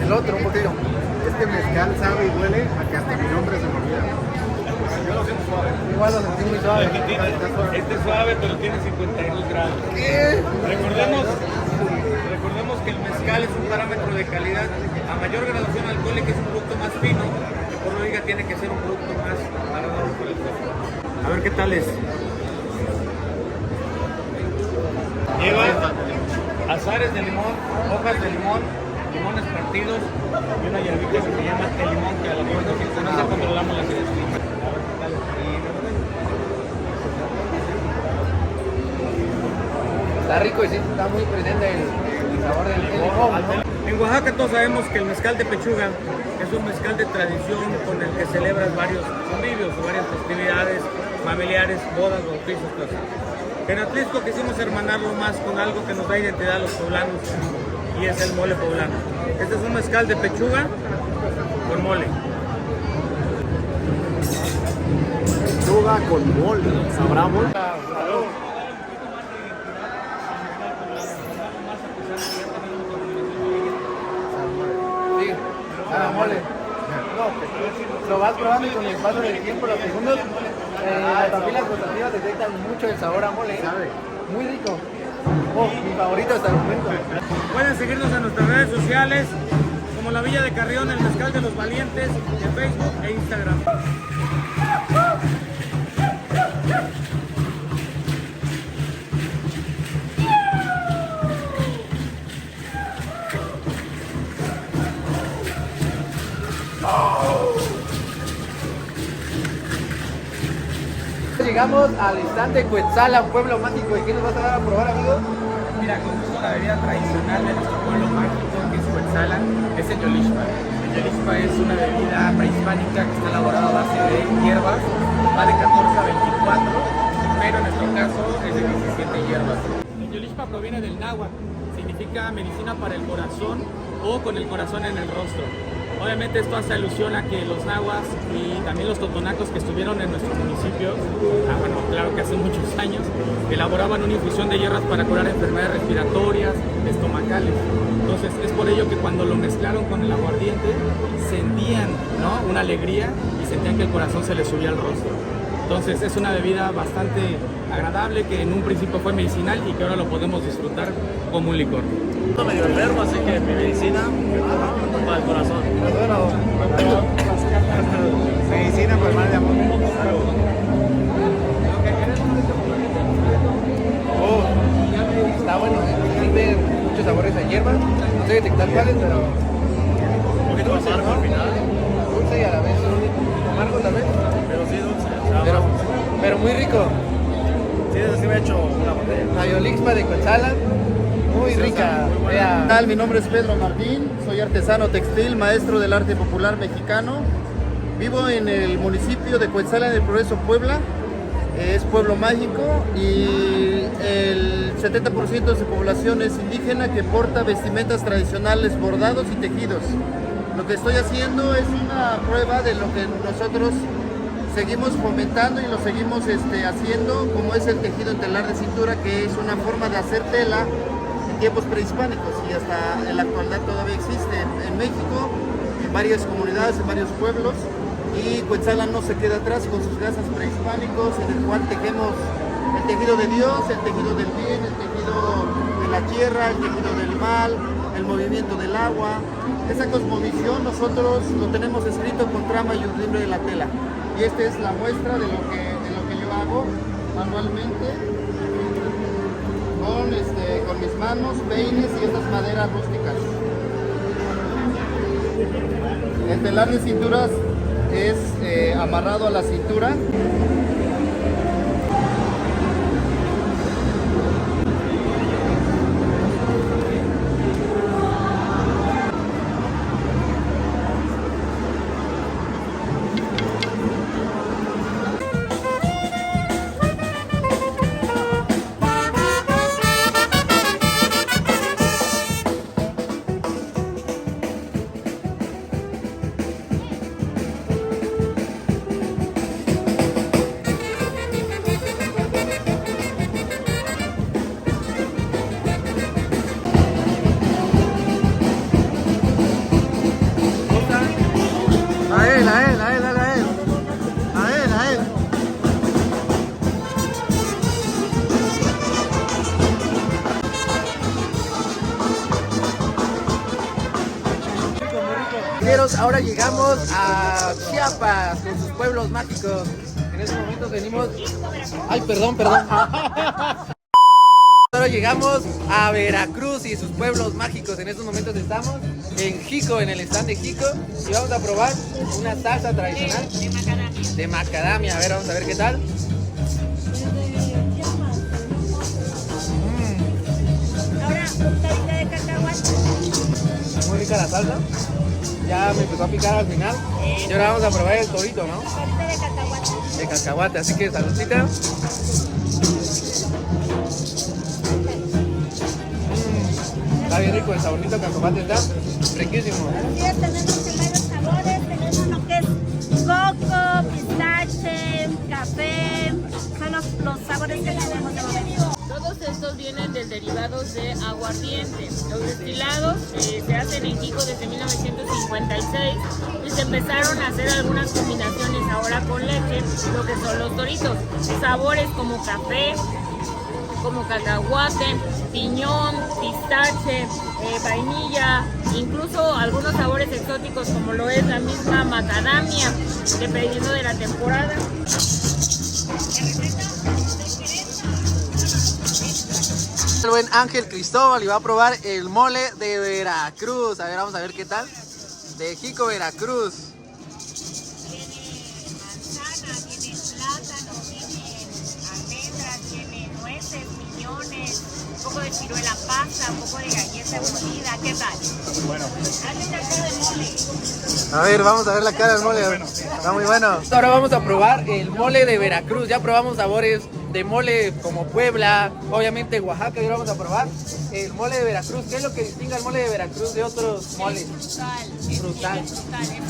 El otro, un poquito. Este mezcal sabe y huele a que hasta mi nombre se me olvida. Yo lo siento suave. Igual lo sentí muy suave. Este es suave, pero tiene 52 grados. ¿Qué? Recordemos que el mezcal es un parámetro de calidad. A mayor graduación alcohólica es un producto más fino, que por lógica tiene que ser un producto más agradable por el cuerpo. A ver qué tal es. Lleva azares de limón, hojas de limón, limones partidos y una hierbita que se llama el limón, que a la mejor con eso controlamos la acidez. Está rico y sí, está muy presente el sabor del limón. En Oaxaca todos sabemos que el mezcal de pechuga es un mezcal de tradición con el que celebras varios convivios o varias festividades familiares, bodas, bautizos, cosas. En Atlisco quisimos hermanarlo más con algo que nos da identidad a los poblanos y es el mole poblano. Este es un mezcal de pechuga con mole. Pechuga con mole, ¿sabrá mole? lo vas probando y con el paso del tiempo, los segundos, las papilas gustativas detectan mucho el sabor a mole. Muy rico. Mi favorito hasta el momento. Pueden seguirnos en nuestras redes sociales como La Villa de Carrión, El Mezcal de los Valientes, en Facebook e Instagram. Llegamos al instante Cuetzalan, pueblo mágico. ¿Y qué nos vas a dar a probar, amigo? Mira, con gusto la bebida tradicional de nuestro pueblo mágico, que es Cuetzalan, es el Yolixpa. El Yolixpa es una bebida prehispánica que está elaborada a base de hierbas, va de 14 a 24, pero en nuestro caso es de 17 hierbas. El Yolixpa proviene del náhuatl, significa medicina para el corazón o con el corazón en el rostro. Obviamente esto hace alusión a que los nahuas y también los totonacos que estuvieron en nuestro municipio, bueno, claro que hace muchos años, elaboraban una infusión de hierbas para curar enfermedades respiratorias, estomacales. Entonces es por ello que cuando lo mezclaron con el aguardiente sentían, ¿no?, una alegría y sentían que el corazón se les subía al rostro. Entonces es una bebida bastante agradable que en un principio fue medicinal y que ahora lo podemos disfrutar como un licor. Estoy medio enfermo, así que mi medicina para el corazón. Medicina para el mal de amor. Está bueno, tiene muchos sabores de hierba. No sé detectar cuáles, pero Un poquito más amargo al final. dulce y a la vez amargo tal vez. Pero sí dulce. Pero muy rico. Sí, eso sí me he hecho una botella. La Yolixpa de Cuetzalan, muy rica. ¿Qué tal? Mi nombre es Pedro Martín, soy artesano textil, maestro del arte popular mexicano. Vivo en el municipio de Cuetzalan del Progreso, Puebla. Es pueblo mágico y el 70% de su población es indígena que porta vestimentas tradicionales, bordados y tejidos. Lo que estoy haciendo es una prueba de lo que nosotros seguimos fomentando y lo seguimos haciendo, como es el tejido en telar de cintura, que es una forma de hacer tela en tiempos prehispánicos y hasta en la actualidad todavía existe en México, en varias comunidades, en varios pueblos. Y Cuetzalan no se queda atrás con sus gasas prehispánicos, en el cual tejemos el tejido de Dios, el tejido del bien, el tejido de la tierra, el tejido del mal, el movimiento del agua. Esa cosmovisión nosotros lo tenemos escrito con trama y urdimbre de la tela. Y esta es la muestra de lo que yo hago manualmente con mis manos, peines y estas maderas rústicas. El telar de cinturas es amarrado a la cintura. Ahora llegamos a Chiapas con sus pueblos mágicos. En estos momentos venimos... Ay, perdón. Ahora llegamos a Veracruz y sus pueblos mágicos. En estos momentos estamos en Jico, en el stand de Jico, y vamos a probar una salsa tradicional de macadamia. A ver, vamos a ver qué tal. Ahora, frutadita de cacahuate. Muy rica la salsa. Ya me empezó a picar al final. Y ahora vamos a probar el torito, ¿no? Frutadita de cacahuate. De cacahuate, así que saludcita. Está bien rico, el saborcito de cacahuate está riquísimo. Sí, tenemos varios sabores, tenemos lo que es coco, pistache, café, son los sabores que tenemos de momento. Todos estos vienen de derivados de aguardiente. Los destilados se hacen en Jico desde 1956 y se empezaron a hacer algunas combinaciones ahora con leche, lo que son los Doritos. Sabores como café, como cacahuate, piñón, pistache, vainilla, incluso algunos sabores exóticos como lo es la misma macadamia, dependiendo de la temporada. El buen Ángel Cristóbal y va a probar el mole de Veracruz. A ver, vamos a ver qué tal. De Jico, Veracruz. Un poco de ciruela pasa, un poco de galleta molida, ¿qué tal? Bueno. Hazle la cara de mole. A ver, vamos a ver la cara del mole. Está muy bueno. Ahora vamos a probar el mole de Veracruz. Ya probamos sabores de mole como Puebla, obviamente Oaxaca, y ahora vamos a probar el mole de Veracruz. ¿Qué es lo que distingue al mole de Veracruz de otros moles? Es frutal, es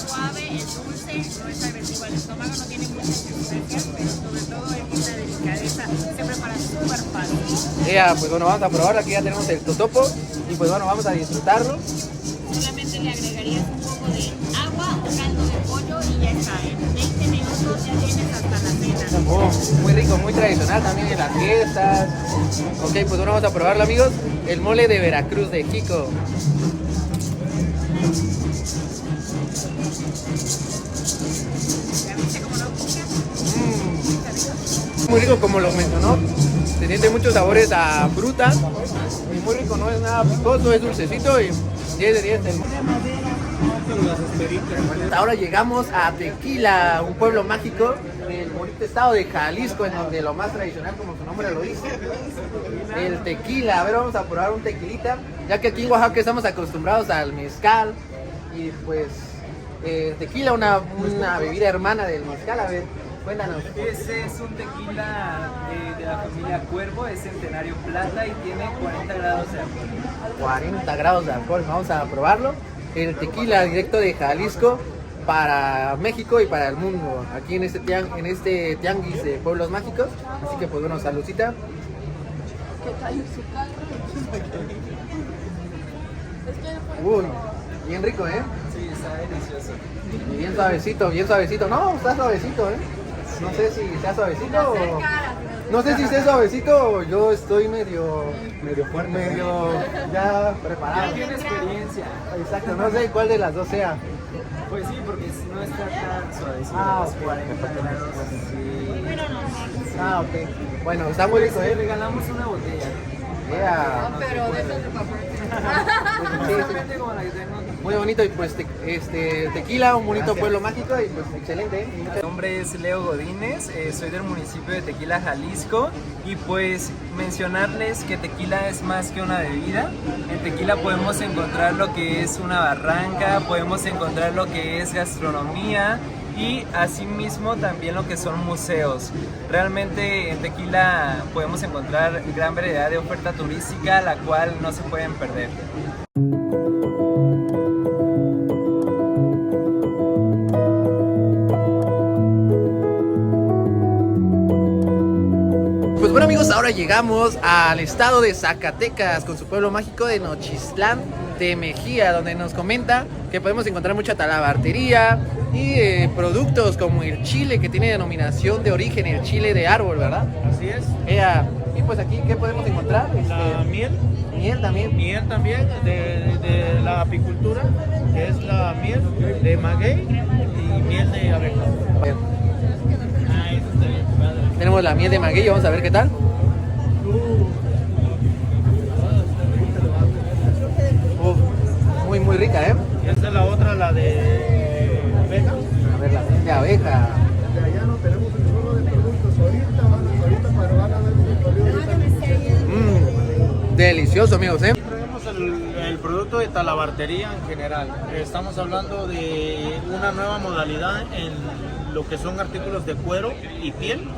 suave, es dulce, no es agresivo al estómago, no tiene muchas sustancias, pero sobre todo es una delicadeza, se prepara súper fácil. Ya, pues bueno, vamos a probarlo. Aquí ya tenemos el totopo y pues bueno, vamos a disfrutarlo. Solamente le agregarías un poco de agua o caldo de pollo y ya está. En 20 minutos ya tienes hasta la cena. Oh, muy rico, muy tradicional también en las fiestas. Ok, pues bueno, vamos a probarlo, amigos. El mole de Veracruz de Jico. Muy rico, como lo mencionó. Se siente muchos sabores a fruta. Y muy rico, no es nada picoso, es dulcecito y 10 de 10. Ahora llegamos a Tequila, un pueblo mágico del bonito estado de Jalisco, en donde lo más tradicional, como su nombre lo dice, el tequila. A ver, vamos a probar un tequilita, ya que aquí en Oaxaca estamos acostumbrados al mezcal y pues tequila, una bebida hermana del mezcal. A ver, cuéntanos. Ese es un tequila de la familia Cuervo, es Centenario Plata y tiene 40 grados de alcohol. 40 grados de alcohol, vamos a probarlo. El tequila directo de Jalisco para México y para el mundo, aquí en este tianguis de pueblos mágicos. Así que pues bueno, saludcita. Bien rico, ¿eh? Sí, está delicioso. Y bien suavecito, bien suavecito. No, está suavecito, ¿eh? No sé si está suavecito o... No sé si esté suavecito o yo estoy medio fuerte, medio ya preparado. Ya tiene experiencia. Exacto, no sé cuál de las dos sea. Pues sí, porque no está tan suavecito. Ah, los 40 grados. Sí. Ah, ok. Bueno, está muy rico, Le regalamos una botella. Yeah. No, pero de esas de papel. Muy bonito y pues Tequila, un bonito pueblo mágico y pues excelente. Mi nombre es Leo Godínez, soy del municipio de Tequila, Jalisco, y pues mencionarles que tequila es más que una bebida. En Tequila podemos encontrar lo que es una barranca, podemos encontrar lo que es gastronomía y asimismo también lo que son museos. Realmente en Tequila podemos encontrar gran variedad de oferta turística, la cual no se pueden perder. Pues bueno, amigos, ahora llegamos al estado de Zacatecas con su pueblo mágico de Nochistlán de Mejía, donde nos comenta que podemos encontrar mucha talabartería y productos como el chile, que tiene denominación de origen, el chile de árbol, ¿verdad? Así es. Y pues aquí, ¿qué podemos encontrar? La miel. Miel también. Miel también de la apicultura, que es la miel de maguey y miel de abeja. Tenemos la miel de maguey, vamos a ver qué tal. Muy rica, ¿eh? Y esta es la otra, la de abeja. A ver, la miel de abeja. De allá no tenemos un chorro de productos ahorita, pero van a ver Delicioso, amigos, ¿eh? Traemos el producto de talabartería en general. Estamos hablando de una nueva modalidad en lo que son artículos de cuero y piel,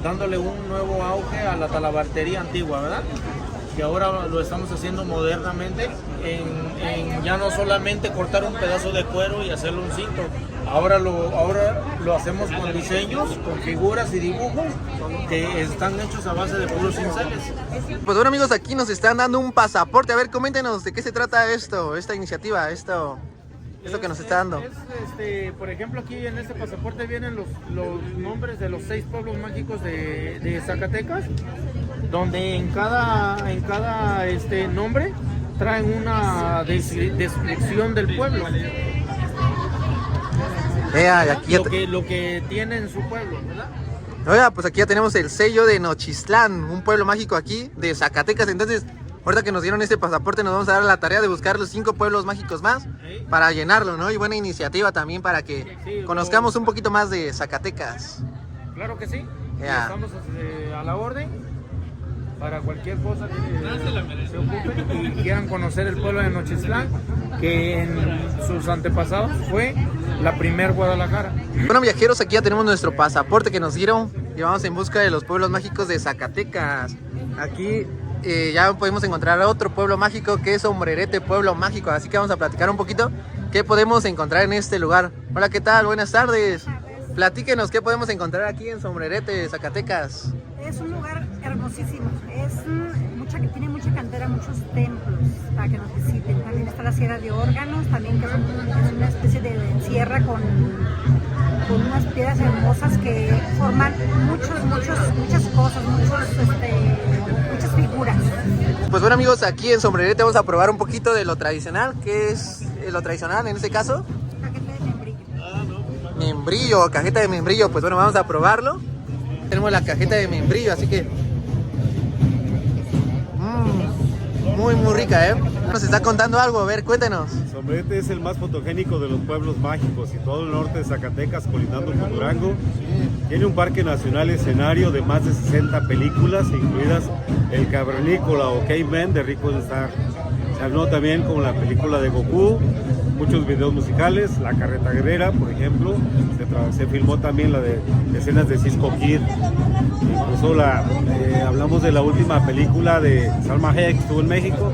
dándole un nuevo auge a la talabartería antigua, ¿verdad? Que ahora lo estamos haciendo modernamente en ya no solamente cortar un pedazo de cuero y hacerle un cinto. Ahora lo hacemos con diseños, con figuras y dibujos que están hechos a base de puros cinceles. Pues bueno, amigos, aquí nos están dando un pasaporte. A ver, coméntenos de qué se trata esta iniciativa, esto que nos está dando? Por ejemplo, aquí en este pasaporte vienen los nombres de los 6 pueblos mágicos de Zacatecas, donde en cada nombre traen una descripción del pueblo. Aquí Lo que tiene en su pueblo, ¿verdad? Oiga, pues aquí ya tenemos el sello de Nochistlán, un pueblo mágico aquí de Zacatecas. Entonces, ahorita que nos dieron este pasaporte, nos vamos a dar la tarea de buscar los 5 pueblos mágicos más para llenarlo, ¿no? Y buena iniciativa también para que conozcamos un poquito más de Zacatecas. Claro que sí. Estamos a la orden para cualquier cosa que se ocupen y quieran conocer el pueblo de Nochistlán, que en sus antepasados fue la primer Guadalajara. Bueno, viajeros, aquí ya tenemos nuestro pasaporte que nos dieron y vamos en busca de los pueblos mágicos de Zacatecas. Aquí ya podemos encontrar otro pueblo mágico que es Sombrerete, pueblo mágico, así que vamos a platicar un poquito qué podemos encontrar en este lugar. Hola, ¿qué tal? Buenas tardes. Platíquenos qué podemos encontrar aquí en Sombrerete, Zacatecas. Es un lugar hermosísimo, tiene mucha cantera, muchos templos para que nos visiten. También está la Sierra de Órganos, también que es una especie de sierra con unas piedras hermosas que forman muchas cosas, muchas figuras. Pues bueno, amigos, aquí en Sombrerete vamos a probar un poquito de lo tradicional. ¿Qué es lo tradicional en este caso? Cajeta de membrillo. Membrillo, cajeta de membrillo. Pues bueno, vamos a probarlo. Tenemos la cajeta de membrillo, así que muy rica, ¿eh? Nos está contando algo, a ver, cuéntenos. Sombrerete es el más fotogénico de los pueblos mágicos y todo el norte de Zacatecas, colindando con Durango. Tiene un parque nacional escenario de más de 60 películas, incluidas El Cavernícola o Caveman de Rico Star. Se habló también con la película de Goku, muchos videos musicales, La Carreta Guerrera, por ejemplo. Se filmó también la de escenas de Cisco Kid. Incluso hablamos de la última película de Salma Hayek que estuvo en México.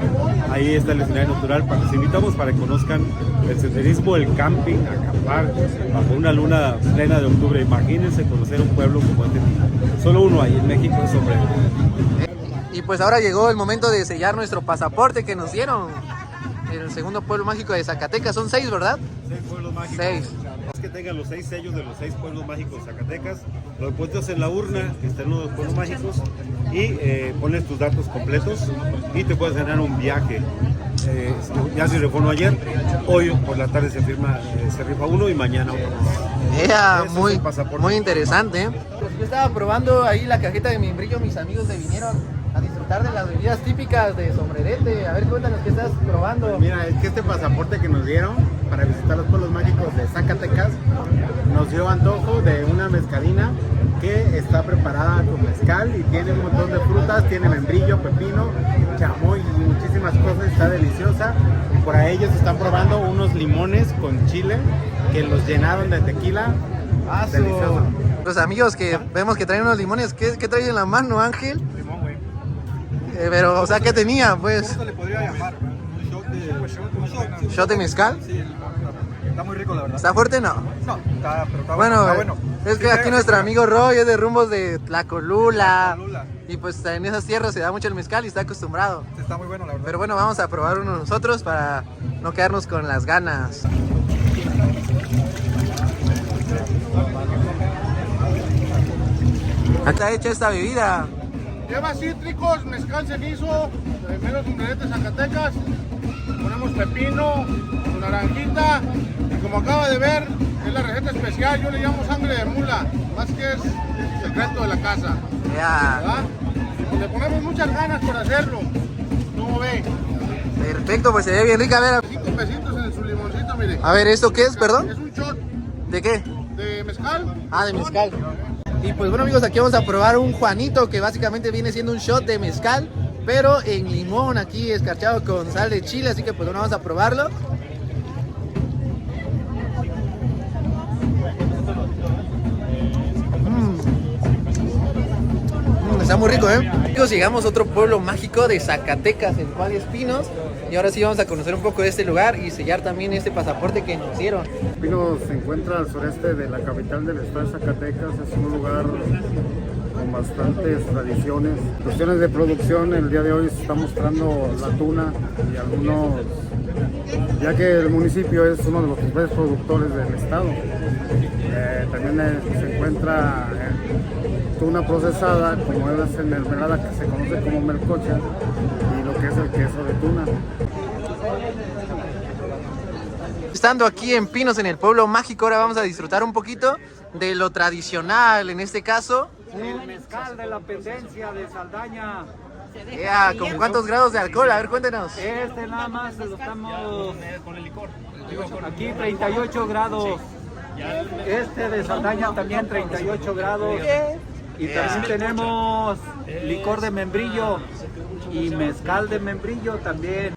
Ahí está el escenario natural. Les invitamos para que conozcan el senderismo, el camping, acampar bajo una luna plena de octubre. Imagínense conocer un pueblo como este. Solo uno hay en México, es Sombrerete. Y pues ahora llegó el momento de sellar nuestro pasaporte que nos dieron. El segundo pueblo mágico de Zacatecas. Son 6, ¿verdad? 6 pueblos mágicos. 6. Es que tengan los 6 sellos de los 6 pueblos mágicos de Zacatecas. Lo depositas en la urna que está en los pueblos mágicos y pones tus datos completos y te puedes ganar un viaje. Ya se reformó ayer, hoy por la tarde se rifa uno y mañana otro. Muy interesante. Pues yo estaba probando ahí la cajeta de membrillo, mis amigos se vinieron a disfrutar de las bebidas típicas de Sombrerete. A ver, cuéntanos qué estás probando. Mira, es que este pasaporte que nos dieron para visitar los pueblos mágicos de Zacatecas nos dio antojo de una mezcalina que está preparada con mezcal y tiene un montón de frutas, tiene membrillo, pepino, chamoy y muchísimas cosas, está deliciosa. Y por ahí ellos están probando unos limones con chile que los llenaron de tequila. Delicioso. Los amigos que vemos que traen unos limones, ¿qué traen en la mano, Ángel? Limón, güey. Pero, o sea, ¿qué tenía, pues? ¿Cómo se le podría llamar? ¿Un shot? ¿Shot de mezcal? Sí, está muy rico, la verdad. ¿Está fuerte? No. No, está bueno. Está bueno. Es que aquí nuestro amigo Roy es de rumbos de Tlacolula. Y pues en esas tierras se da mucho el mezcal y está acostumbrado. Está muy bueno, la verdad. Pero bueno, vamos a probar uno nosotros para no quedarnos con las ganas. Está hecha esta bebida. Lleva cítricos, mezcal cenizo, menos Sombrerete, Zacatecas. Ponemos pepino, su naranjita y como acaba de ver, es la receta especial, yo le llamo sangre de mula, más que es el secreto de la casa. ¿Verdad? Y le ponemos muchas ganas por hacerlo, ¿cómo ve? Perfecto, pues se ve bien rica, a ver. 5 pesitos en su limoncito, mire. A ver, ¿esto qué es, perdón? Es un shot. ¿De qué? De mezcal. Ah, de mezcal. Y pues bueno, amigos, aquí vamos a probar un Juanito que básicamente viene siendo un shot de mezcal, pero en limón, aquí escarchado con sal de chile, así que pues bueno, vamos a probarlo. Está muy rico, ¿eh? Amigos, llegamos a otro pueblo mágico de Zacatecas, el cual es Pinos. Y ahora sí vamos a conocer un poco de este lugar y sellar también este pasaporte que nos dieron. Pinos se encuentra al sureste de la capital del estado de Zacatecas. Es un lugar con bastantes tradiciones. Cuestiones de producción, el día de hoy se está mostrando la tuna y algunos ya que el municipio es uno de los principales productores del estado. También se encuentra tuna procesada, como es en mermelada, que se conoce como melcocha, y lo que es el queso de tuna. Estando aquí en Pinos, en el pueblo mágico, ahora vamos a disfrutar un poquito de lo tradicional, en este caso. El mezcal de la pendencia de Saldaña. ¿Con cuántos grados de alcohol? A ver, cuéntenos. Nada más lo estamos con el licor. Aquí 38 grados. De Saldaña también 38 grados. Y también tenemos licor de membrillo y mezcal de membrillo también.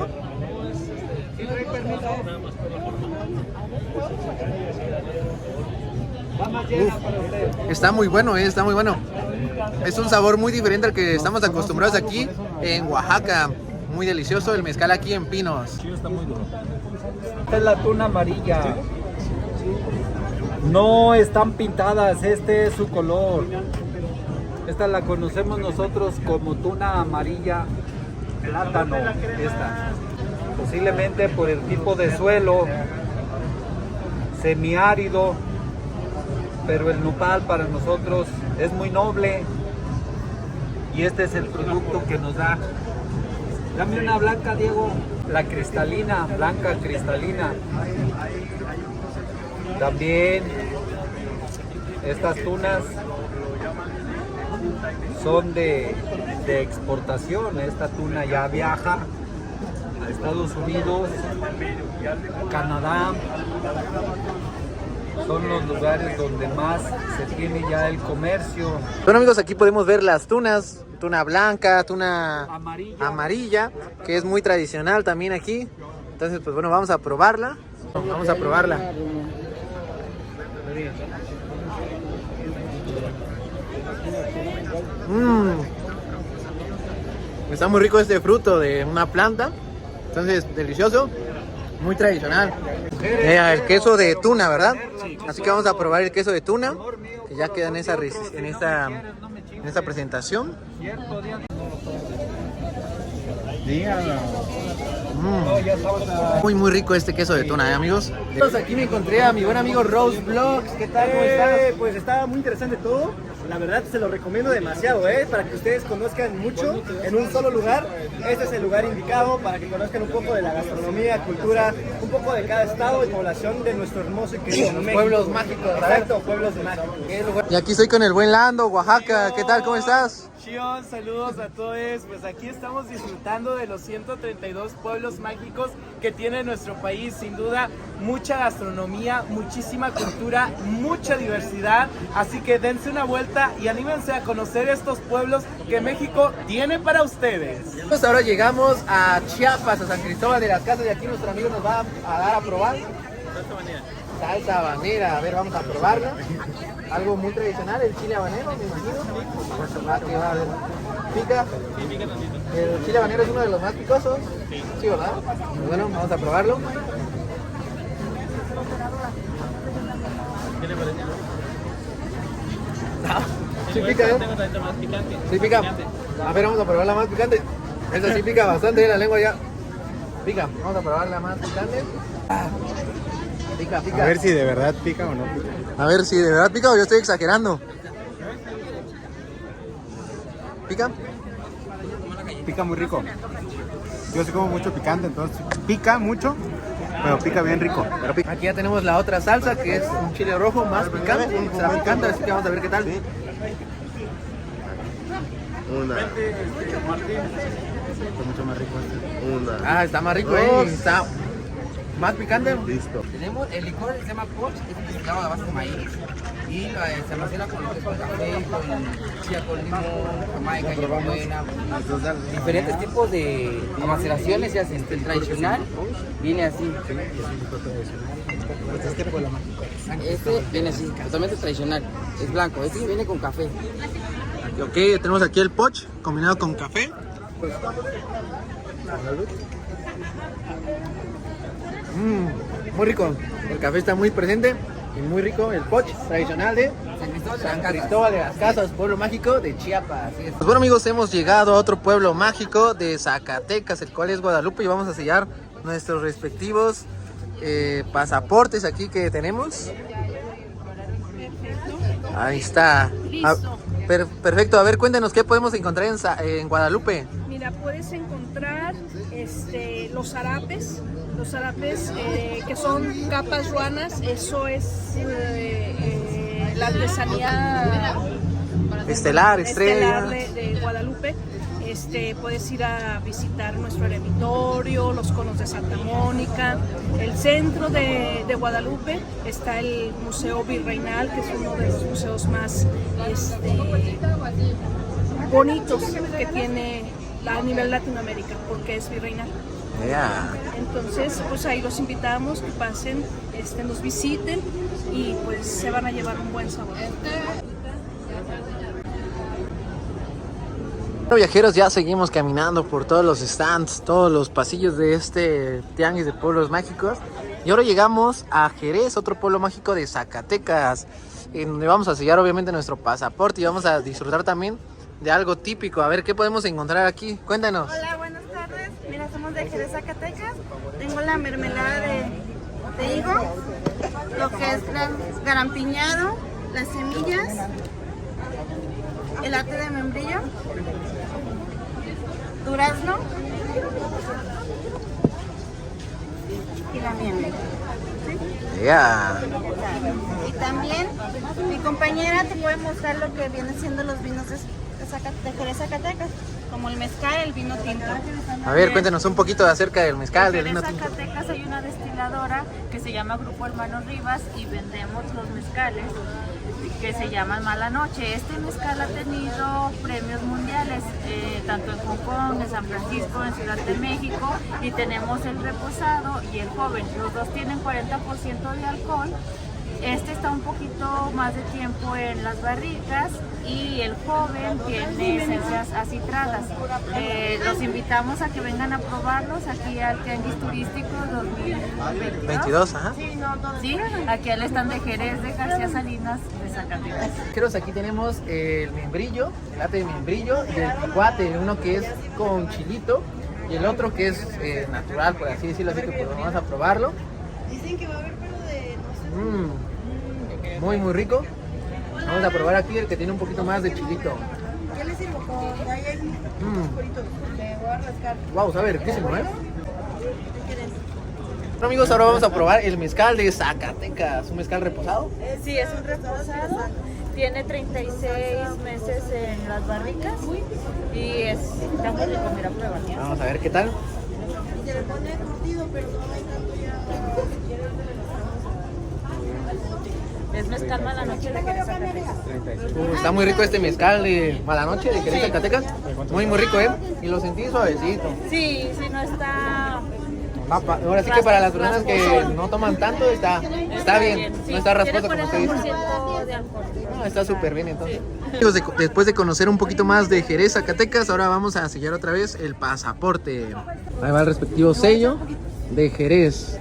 Está muy bueno, está muy bueno. Es un sabor muy diferente al que estamos acostumbrados aquí en Oaxaca. Muy delicioso el mezcal aquí en Pinos. Esta es la tuna amarilla. No están pintadas, este es su color. Esta la conocemos nosotros como tuna amarilla plátano. Esta. Posiblemente por el tipo de suelo semiárido, pero el nopal para nosotros es muy noble y este es el producto que nos da. Dame una blanca, Diego. La cristalina, blanca cristalina. También estas tunas son de exportación. Esta tuna ya viaja a Estados Unidos, Canadá. Son los lugares donde más se tiene ya el comercio. Bueno amigos, aquí podemos ver las tunas, tuna blanca, tuna amarilla, que es muy tradicional también aquí. Entonces pues bueno, vamos a probarla. Vamos a probarla. Está muy rico este fruto de una planta. Entonces delicioso, muy tradicional. El queso de tuna, ¿verdad? Así que vamos a probar el queso de tuna, que ya queda en esta presentación. Muy rico este queso de tuna, amigos. Aquí me encontré a mi buen amigo Rose Vlogs. ¿Qué tal? ¿Cómo estás? Pues está muy interesante todo. La verdad se lo recomiendo demasiado, para que ustedes conozcan mucho en un solo lugar. Este es el lugar indicado para que conozcan un poco de la gastronomía, cultura, un poco de cada estado y población de nuestro hermoso y querido México. Pueblos mágicos, Exacto, pueblos mágicos. Y aquí estoy con el buen Lando, Oaxaca. ¿Qué tal? ¿Cómo estás? Chion, saludos a todos. Pues aquí estamos disfrutando de los 132 pueblos mágicos que tiene nuestro país. Sin duda, mucha gastronomía, muchísima cultura, mucha diversidad. Así que dense una vuelta y anímense a conocer estos pueblos que México tiene para ustedes. Pues ahora llegamos a Chiapas, a San Cristóbal de las Casas, y aquí nuestro amigo nos va a dar a probar salsa habanera. A ver, vamos a probarla. Algo muy tradicional, el chile habanero, me imagino. A ver, pica. El chile habanero es uno de los más picosos. Sí, ¿verdad? Bueno, vamos a probarlo. ¿Qué le parece? Sí pica, ¿eh? Sí pica. A ver, vamos a probar la más picante. Esta sí pica bastante, la lengua ya pica. Vamos a probar la más picante. Pica. A ver si de verdad pica o no pica. A ver si de verdad pica o yo estoy exagerando. ¿Pica? Pica muy rico. Yo sí como mucho picante, entonces pica mucho, pero pica bien rico. Aquí ya tenemos la otra salsa, que es un chile rojo más picante. Está picante, así que vamos a ver qué tal. Sí. Está mucho más rico este. Está más rico, está más picante. Listo. Tenemos el licor, se llama Poch, es destillado a base de maíz y se almacena con café, con chía, con limón, jamaica, hierbabuena. Diferentes tipos de maceraciones se hacen. El tradicional viene así. Este viene así, totalmente tradicional, es blanco. Este viene con café. Ok, tenemos aquí el Poch combinado con café. Muy rico, el café está muy presente y muy rico. El Poch tradicional de San Cristóbal de las Casas, pueblo mágico de Chiapas. Pues bueno amigos, hemos llegado a otro pueblo mágico de Zacatecas, el cual es Guadalupe, y vamos a sellar nuestros respectivos pasaportes aquí que tenemos. Ahí está. Perfecto, a ver, cuéntenos qué podemos encontrar en Guadalupe. Mira, puedes encontrar los zarapes que son capas ruanas, eso es la artesanía estelar, estrella de Guadalupe. Puedes ir a visitar nuestro eremitorio, los conos de Santa Mónica. El centro de Guadalupe está el Museo Virreinal, que es uno de los museos más bonitos que tiene a nivel Latinoamérica, porque es virreinal. Yeah. Entonces, pues ahí los invitamos que pasen, nos visiten y pues se van a llevar un buen sabor. Bueno, viajeros, ya seguimos caminando por todos los stands, todos los pasillos de este tianguis de pueblos mágicos. Y ahora llegamos a Jerez, otro pueblo mágico de Zacatecas, en donde vamos a sellar obviamente nuestro pasaporte y vamos a disfrutar también de algo típico. A ver, ¿qué podemos encontrar aquí? Cuéntanos. Hola, buenas tardes. Mira, somos de Jerez, Zacatecas. Tengo la mermelada de higo, lo que es garampiñado, las semillas, el ate de membrillo, durazno y la miel. ¿Sí? Yeah. Y también mi compañera te puede mostrar lo que vienen siendo los vinos de Jerez, Zacatecas, como el mezcal, el vino tinto. A ver, cuéntenos un poquito acerca del mezcal, del vino En tinto. Zacatecas hay una destiladora que se llama Grupo Hermanos Rivas y vendemos los mezcales que se llaman Mala Noche. Este mezcal ha tenido premios mundiales, tanto en Hong Kong, en San Francisco, en Ciudad de México, y tenemos el reposado y el joven. Los dos tienen 40% de alcohol. Este está un poquito más de tiempo en las barricas y el joven tiene esencias acitradas. Los invitamos a que vengan a probarlos aquí al Tianguis Turístico 2022. Ajá. Sí, aquí al stand de Jerez de García Salinas de Zacatecas. Aquí tenemos el membrillo, el ate de membrillo y el picuate, uno que es con chilito y el otro que es natural, por así decirlo, así que pues vamos a probarlo. Dicen que va a haber pero de Muy rico. Vamos a probar aquí el que tiene un poquito más de chilito. ¿Qué les sirvo? Ahí hay unos coritos. Le voy a rascar. Wow, sabe riquísimo, ¿eh? Bueno, amigos, ahora vamos a probar el mezcal de Zacatecas, un mezcal reposado. Sí, es un reposado. Tiene 36 meses en las barricas y está muy rico, mira, prueba. Vamos a ver qué tal. Se le pone curtido, pero no hay tanto ya. Es mezcal Mala Noche de Jerez, Zacatecas. Está muy rico este mezcal de Mala Noche de Jerez, Zacatecas. Muy rico, ¿eh? Y lo sentí suavecito. Sí, no está... Ahora sí que para las personas que no toman tanto está bien, sí, no está rasposo como usted dice. Tiene 40% de alcohol. No, está súper bien entonces. Amigos, después de conocer un poquito más de Jerez, Zacatecas, ahora vamos a sellar otra vez el pasaporte. Ahí va el respectivo sello de Jerez.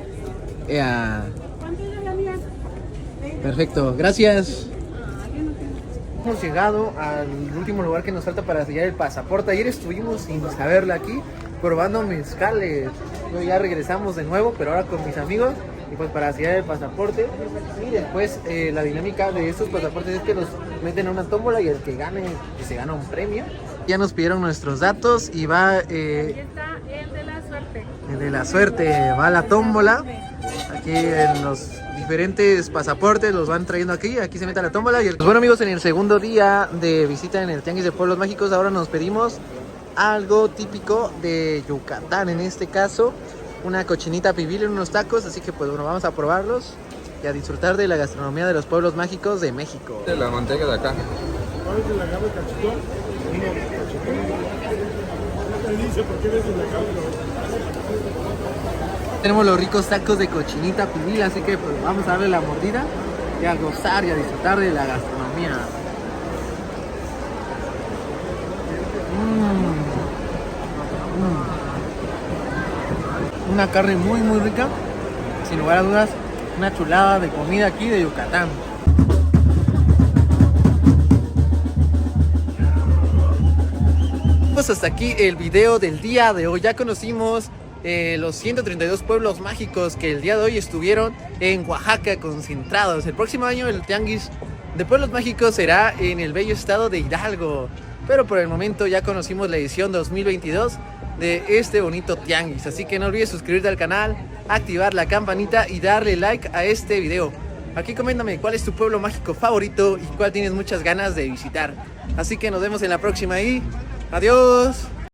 Perfecto, gracias. Hemos llegado al último lugar que nos falta para sellar el pasaporte. Ayer estuvimos sin saberlo aquí, probando mezcales. Ya regresamos de nuevo, pero ahora con mis amigos. Y pues para sellar el pasaporte. Y después la dinámica de estos pasaportes es que los meten a una tómbola y el que gane, se gana un premio. Ya nos pidieron nuestros datos y va... Aquí está el de la suerte. El de la suerte, va a la tómbola. Aquí en los diferentes pasaportes los van trayendo aquí se mete la tómbola. Y bueno, amigos, en el segundo día de visita en el Tianguis de Pueblos Mágicos, ahora nos pedimos algo típico de Yucatán, en este caso una cochinita pibil en unos tacos, así que pues bueno, vamos a probarlos y a disfrutar de la gastronomía de los pueblos mágicos de México. La manteca de acá. Tenemos los ricos tacos de cochinita pibil, así que pues vamos a darle la mordida y a gozar y a disfrutar de la gastronomía. Una carne muy rica, sin lugar a dudas, una chulada de comida aquí de Yucatán. Pues hasta aquí el video del día de hoy. Ya conocimos los 132 pueblos mágicos que el día de hoy estuvieron en Oaxaca concentrados. El próximo año el Tianguis de Pueblos Mágicos será en el bello estado de Hidalgo, pero por el momento ya conocimos la edición 2022 de este bonito tianguis, así que no olvides suscribirte al canal, activar la campanita y darle like a este video. Aquí coméntame cuál es tu pueblo mágico favorito y cuál tienes muchas ganas de visitar. Así que nos vemos en la próxima y adiós.